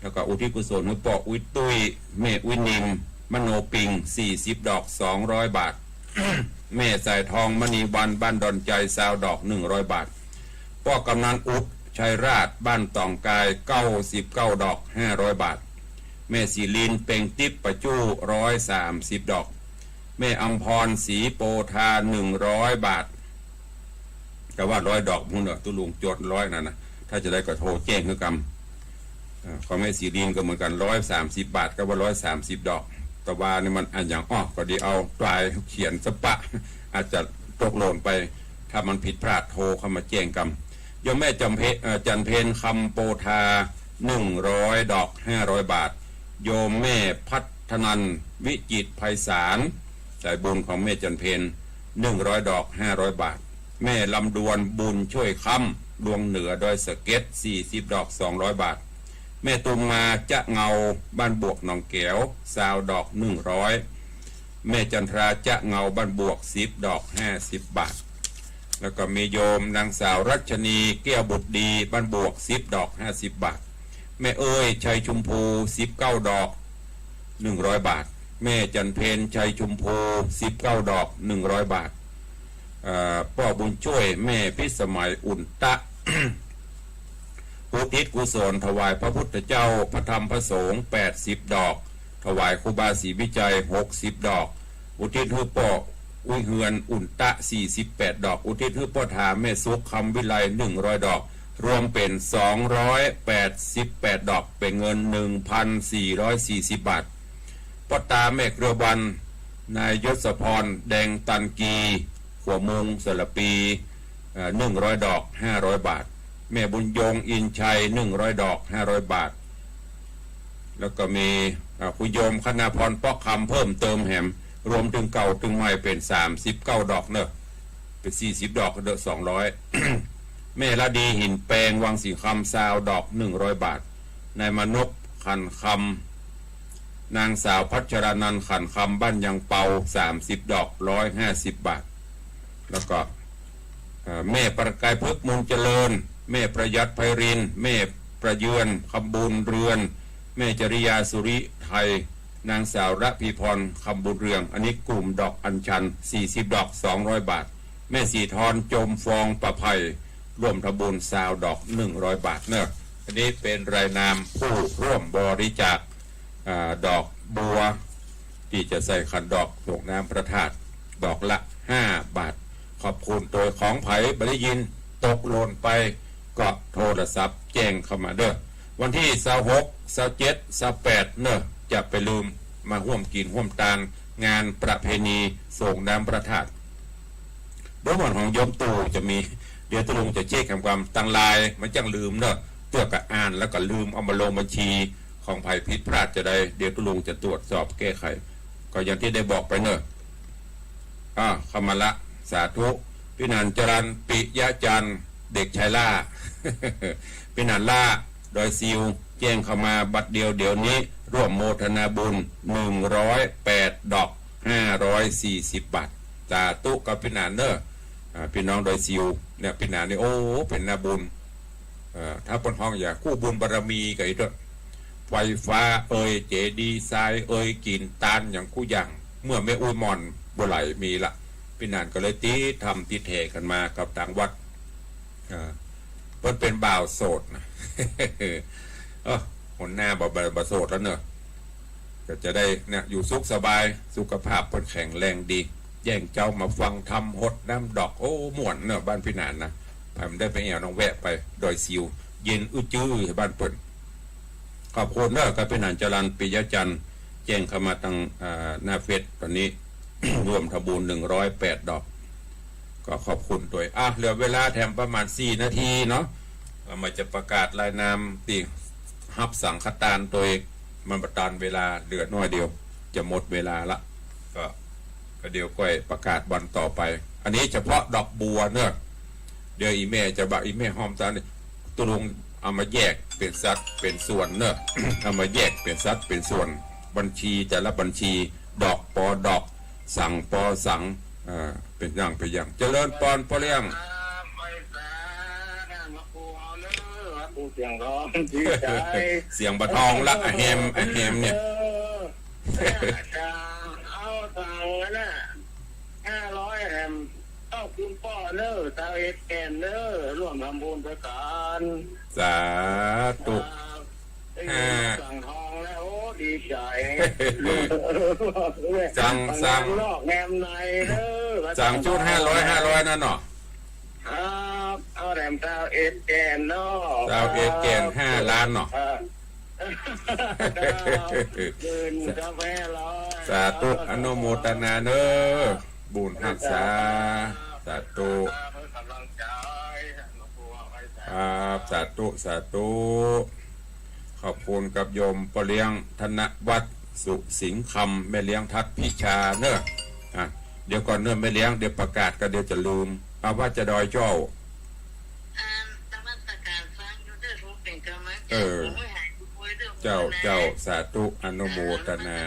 แล้วก็อุทิศกุศลให้ปออุ้ยตุ้ยแม่อุ้ยนิมมโนปิง40 ดอก200 บาท แม่สายทองมณีวันบ้านดอนใจ20 ดอก100 บาทพ่อกำนันอุดชัยราชบ้านตองกาย99 ดอก500 บาทแม่ศิลินเป่งติ๊บประจู้130 ดอกแม่อัมพรศรีโปธา100 บาทแต่ว่า100 ดอกพุ่นตุลุงจด100นั่นนะถ้าจะได้ก็โทรแจ้งคือกรรมของแม่ศิลินก็เหมือนกัน130 บาทก็ว่า130 ดอกแต่ว่านี่มันอันอย่างก็ดีเอาปลายเขียนสปะอาจจะตกหล่นไปถ้ามันผิดพลาดโทรเข้ามาแจ้งกรรมโยมแม่จันเพนคำโปธา100 ดอก500 บาทโยมแม่พัฒนันวิจิตรไพศาลใจบุญของแม่จันเพน100 ดอก500 บาทแม่ลำดวนบุญช่วยค้ำดวงเหนือโดยสเก็ต40 ดอก200 บาทแม่ตุมมาจะเงาบ้านบวกหนองแก้ว20 ดอก100แม่จันทราจะเงาบ้านบวก10 ดอก50 บาทแล้วก็มีโยมนางสาวรัชนีแก้วบุตรดีบ้านบวก10 ดอก50 บาทแม่เอ้ยชัยชุมพู19 ดอก100 บาทแม่จันเพนชัยชุมพู19 ดอก100 บาทพ่อบุญช่วยแม่พิสมัยอุ่นตะ อุทิศกุศลถวายพระพุทธเจ้าพระธรรมพระสงฆ์80 ดอกถวายครูบาศรีวิจัย60 ดอกอุทิศให้พ่ออุ้ยเฮือนอุ่นตะ48 ดอกอุทิศให้พ่อถาแม่สุขคำวิไล100 ดอกรวมเป็น288 ดอกเป็นเงิน 1,440 บาทพ่อตาแม่เกลือวันนายยศพรแดงตันกีขัวมุงสระปี100 ดอก500 บาทแม่บุญยงอินชัย100 ดอก500 บาทแล้วก็มีคุณโยมคณาพรป้อคำเพิ่มเติมแหมรวมถึงเก่าถึงใหม่เป็น39 ดอกเนอะเป็น40 ดอกก็เด้อ200 แม่ละดีหินแปลงวังสีคำ20 ดอก100 บาทนายมนพขันคำนางสาวพัชรนันท์ขันคำบ้านยังเปา30 ดอก150 บาทแล้วก็แม่ประกายพฤกษ์มนเจริญแม่ประยัดไพรินแม่ประเยือนคำบุญเรือนแม่จริยาสุริไทยนางสาวระพีพรคำบุญเรืองอันนี้กลุ่มดอกอัญชัน40 ดอก200 บาทแม่สีทรจมฟองประภัยร่วมทำบุญ20 ดอก100 บาทเนอะอันนี้เป็นรายนามผู้ร่วมบริจาคดอกบัวที่จะใส่ขันดอกดอกน้ำพระธาตุดอกละ5 บาทขอบคุณโดยของไผ่บริยินตกหล่นไปก็โทรศัพท์แจ้งเข้ามาเด้อวันที่26 27 28เนอะจะไปลืมมาร่วมกินร่วมตานงานประเพณีส่งน้ำพระธาตุโดยวันของโยมตู่จะมีเดี๋ยวตุลุงจะเช็คความตังลายมันจังลืมเนอะเตื้อกับอ่านแล้วก็ลืมเอามาลงบัญชีของภัยผิดพลาดจะได้เดี๋ยวตุลุงจะตรวจสอบแก้ไขก็อย่างที่ได้บอกไปเนอะเข้ามาละสาธุพี่นันจรันปิยะจันเด็กชายล่า พี่นันล่าโดยซิวแจ้งเข้ามาบัดเดียวนี้ร่วมโมทนาบุญ108 ดอก540 บาทสาธุกับพี่นันเนอะพี่น้องโดยซิวเนี่ยพี่นันนี่โอ้เป็นนาบุญถ้าปนห้องอย่าคู่บุญบารมีกับอีกด้วยไฟฟ้าเจดีย์ทรายกินตานอย่างคู่อย่างเมื่อไม่อุ้ยมอนบ่ไหลมีละพี่นันก็เลยทำติเทกันมากับต่างวัดเพิ่นเป็นบ่าวโสดนะ หนหน้าบ่โสดแล้วเนอะก็จะได้เนี่ยอยู่สุขสบายสุขภาพเพิ่นแข็งแรงดีแย่งเจ้ามาฟังทำหดน้ำดอกโอ้ม่วนเนอะบ้านพี่นันนะผมได้ไปแอวน้องแวะไปดอยซิวเย็นจื้อบ้านเพิ่นขอบคุณเนอะกับพี่นันจรันปิยะจันทร์แจ้งเข้ามาทางหน้าเฟซตอนนี้ รวมทบูร108 ดอกก็ขอบคุณด้วยเหลือเวลาแถมประมาณ4 นาทีเนาะมาจะประกาศรายนามตีฮับสังคตานตัวเองมันประทานเวลาเหลือน้อยเดียวจะหมดเวลาละก็เดี๋ยวก็ประกาศวันต่อไปอันนี้เฉพาะดอกบัวเนอะเดี๋ยวอีเม่จะบอกอีเม่หอมตาเนี่ยตุลุงเอามาแยกเป็นสัดเป็นส่วนเนอะ เอามาแยกเป็นสัดเป็นส่วนบัญชีแต่ละบัญชีดอกปอดอก สั่งปอสังเป็นอย่างไปอย่างเจริญปอนปอเลี้ยง ไปสามาปูเอาเนื้อปูเสียงร้องดีใจ เสียงบะทองละไอแฮมเนี่ย จะเอาตังค์นะ500แฮมต้องคุณพ่อเนอตาเอ็ดแกนเนอร่วมทำบุญประการ สาธุ สั่งทองแล้วโอ้ดีใจ สั่ง นอกแฮมในเนอ สั่งชุด500นั่นเนาะ ครับเอาแรมตาเอ็ดแกนเนอ ดาวเอเกน5 ล้านเนาะ เดินกาแฟร้อย สาธุอนุโมทนาเนอบุญรักษาสาธุ กำลังใจมาปูเอาไปใส่ ครับสาธุขอบคุณกับโยมปอเลี้ยงธนวัฒน์สุสิงห์คำแม่เลี้ยงทัดพิชาเนอะเดี๋ยวก่อนเนอะแม่เลี้ยงเดี๋ยวประกาศก็เดี๋ยวจะลืมเอาว่าจะดอยเจ้า ตะวันตะการฟังอยู่เด้อผมเป็นกำลังใจ เออ ผมไม่หายคุยเรื่อง เจ้าสาธุอนุโมทนา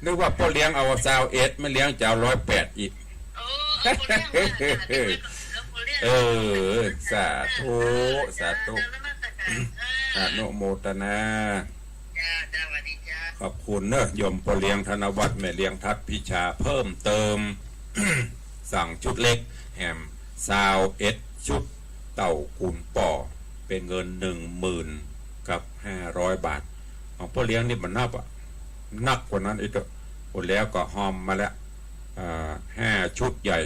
นึกว่าพ่อเลี้ยงเอา21ไม่เลี้ยงจะเอา108อีก เออสาธุอนุโมทนา จ้าสวัสดีจ้า ขอบคุณเนอะโยมพ่อเลี้ยงธนวัฒน์แม่เลี้ยงทัดพิชาเพิ่มเติม สั่งชุดเล็กแฮม21ชุดเต่าคูณป่อเป็นเงิน10,000กับ500 บาทของพ่อเลี้ยงนี่มันนักกว่านั้นอีกหมดแล้วก็หอมมาแล้ว5 ชุดใหญ่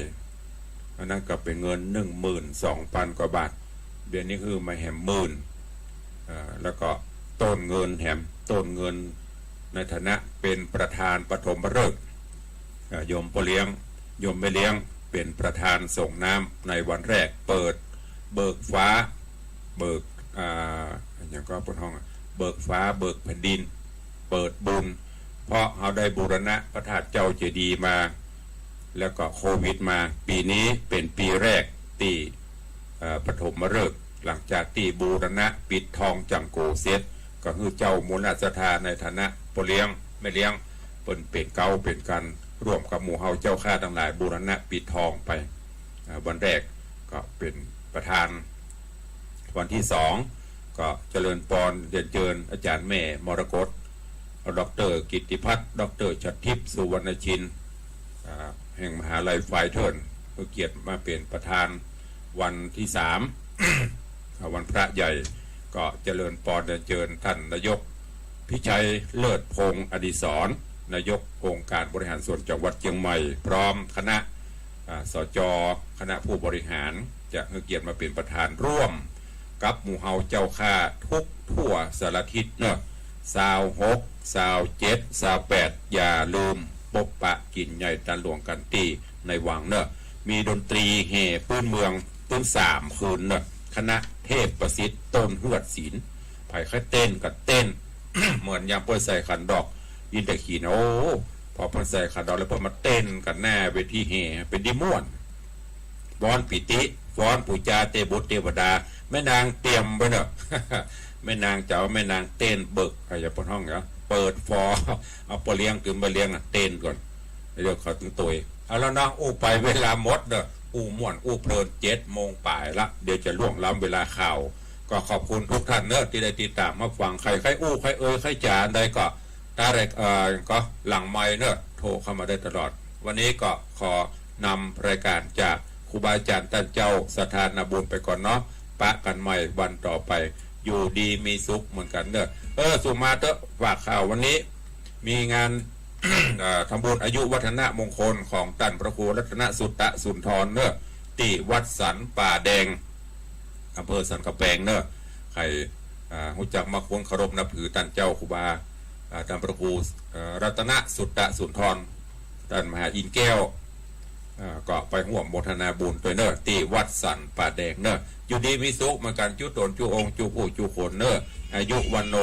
อันนั้นก็เป็นเงิน12,000 กว่าบาทเดือนนี้คือมาแฮมแล้วก็ต้นเงินแฮมต้นเงินในฐานะเป็นประธานปฐมฤกษ์โยมพ่อเลี้ยงโยมแม่เลี้ยงเป็นประธานส่งน้ำในวันแรกเปิดเบิกฟ้าเบิกอย่างก็ปนห้องเบิกฟ้าเบิกแผ่นดินเปิดบุญเพราะเขาได้บูรณะพระธาตุเจ้าเจดีย์มาแล้วก็โควิดมาปีนี้เป็นปีแรกที่ปฐมฤกษ์หลังจากที่บูรณะปิดทองจังโกเซตก็คือเจ้ามูลนาสถาในฐานะพ่อเลี้ยงแม่เลี้ยงเป็นเก่าเป็นกันร่วมกับหมู่เฮาเจ้าข้าทั้งหลายบูรณะปิดทองไปวันแรกก็เป็นประธานวันที่2ก็เจริญปอนเรียนเชิญอาจารย์แม่มรกตดร.กิตติพัฒน์ดร.ชัดทิพย์สุวรรณชินแห่งมหาลัยไฟเทิร์นเพื่อเกียรติมาเป็นประธานวันที่3 วันพระใหญ่ก็เจริญปอนเรียนเชิญท่านนายกพิชัยเลิศพงศ์อดิศรนายกองค์การบริหารส่วนจังหวัดเชียงใหม่พร้อมคณะสจ.คณะผู้บริหารจะให้เกียรติมาเป็นประธานร่วมกับหมู่เฮาเจ้าข้าทุกทั่วสารทิศเนอะ26 27 28อย่าลืมปบปะกินใหญ่ตันหลวงกันตีในวังเนอะมีดนตรีแห่พื้นเมืองต้น3 คืนเนอะคณะเทพประสิทธิ์ต้นเฮือดศิลป์ไผ่ค่อยเต้นกับเต้น เหมือนยามเปิ้ลใส่ขันดอกยินแต่ขีนโอ้พอเปิ้ลใส่ขันดอกแล้วเปิ้ลมาเต้นกันแน่เวทีแห่เป็นดิม่วนฟ้อนปิติฟ้อนปูจาเตบุตรเทวดาแม่นางเตรียมไปเนอะ แม่นางเจ้าแม่นางเต้นเบิกอะไรอย่างพนห้องเนาะเปิดฟอเอาปลาเลี้ยงถึงปลาเลี้ยงเต้นก่อนเดี๋ยวเขาถึงตัวเอาแล้วนะอู้ไปเวลาหมดเนอะอู้ม่วนอู้เพลิน7 โมงป่ายละเดี๋ยวจะล่วงล้ำเวลาข่าวก็ขอบคุณทุกท่านเนอะที่ได้ติดตามมาฟังใครอู้ใครใครจานใดก็ตาแรกก็หลังไม้เนอะโทรเข้ามาได้ตลอดวันนี้ก็ขอนำรายการจากครูบาอาจารย์ท่านเจ้าสถานบุญไปก่อนเนาะปะกันใหม่วันต่อไปอยู่ดีมีสุขเหมือนกันเนอะสุมาเตอะฝากข่าววันนี้มีงาน ทำบุญอายุวัฒนะมงคลของตันพระครูรัตนสุตตะสุนทรเนอะที่วัดสันป่าแดงอำเภอสันกระแปงเนอะใครรู้จักมาควรเคารพนับถือตันเจ้าครูบาตันพระครูรัตนสุตตะสุนทรตันมหาอินแก้วก็ไปห่วมโมทนาบุญตัวเนอะที่วัดสันป่าแดงเนอะอยู่ดีมีสุขเหมือนกันจุตนจุองจุผู้จุคนเนอะอายุวันโน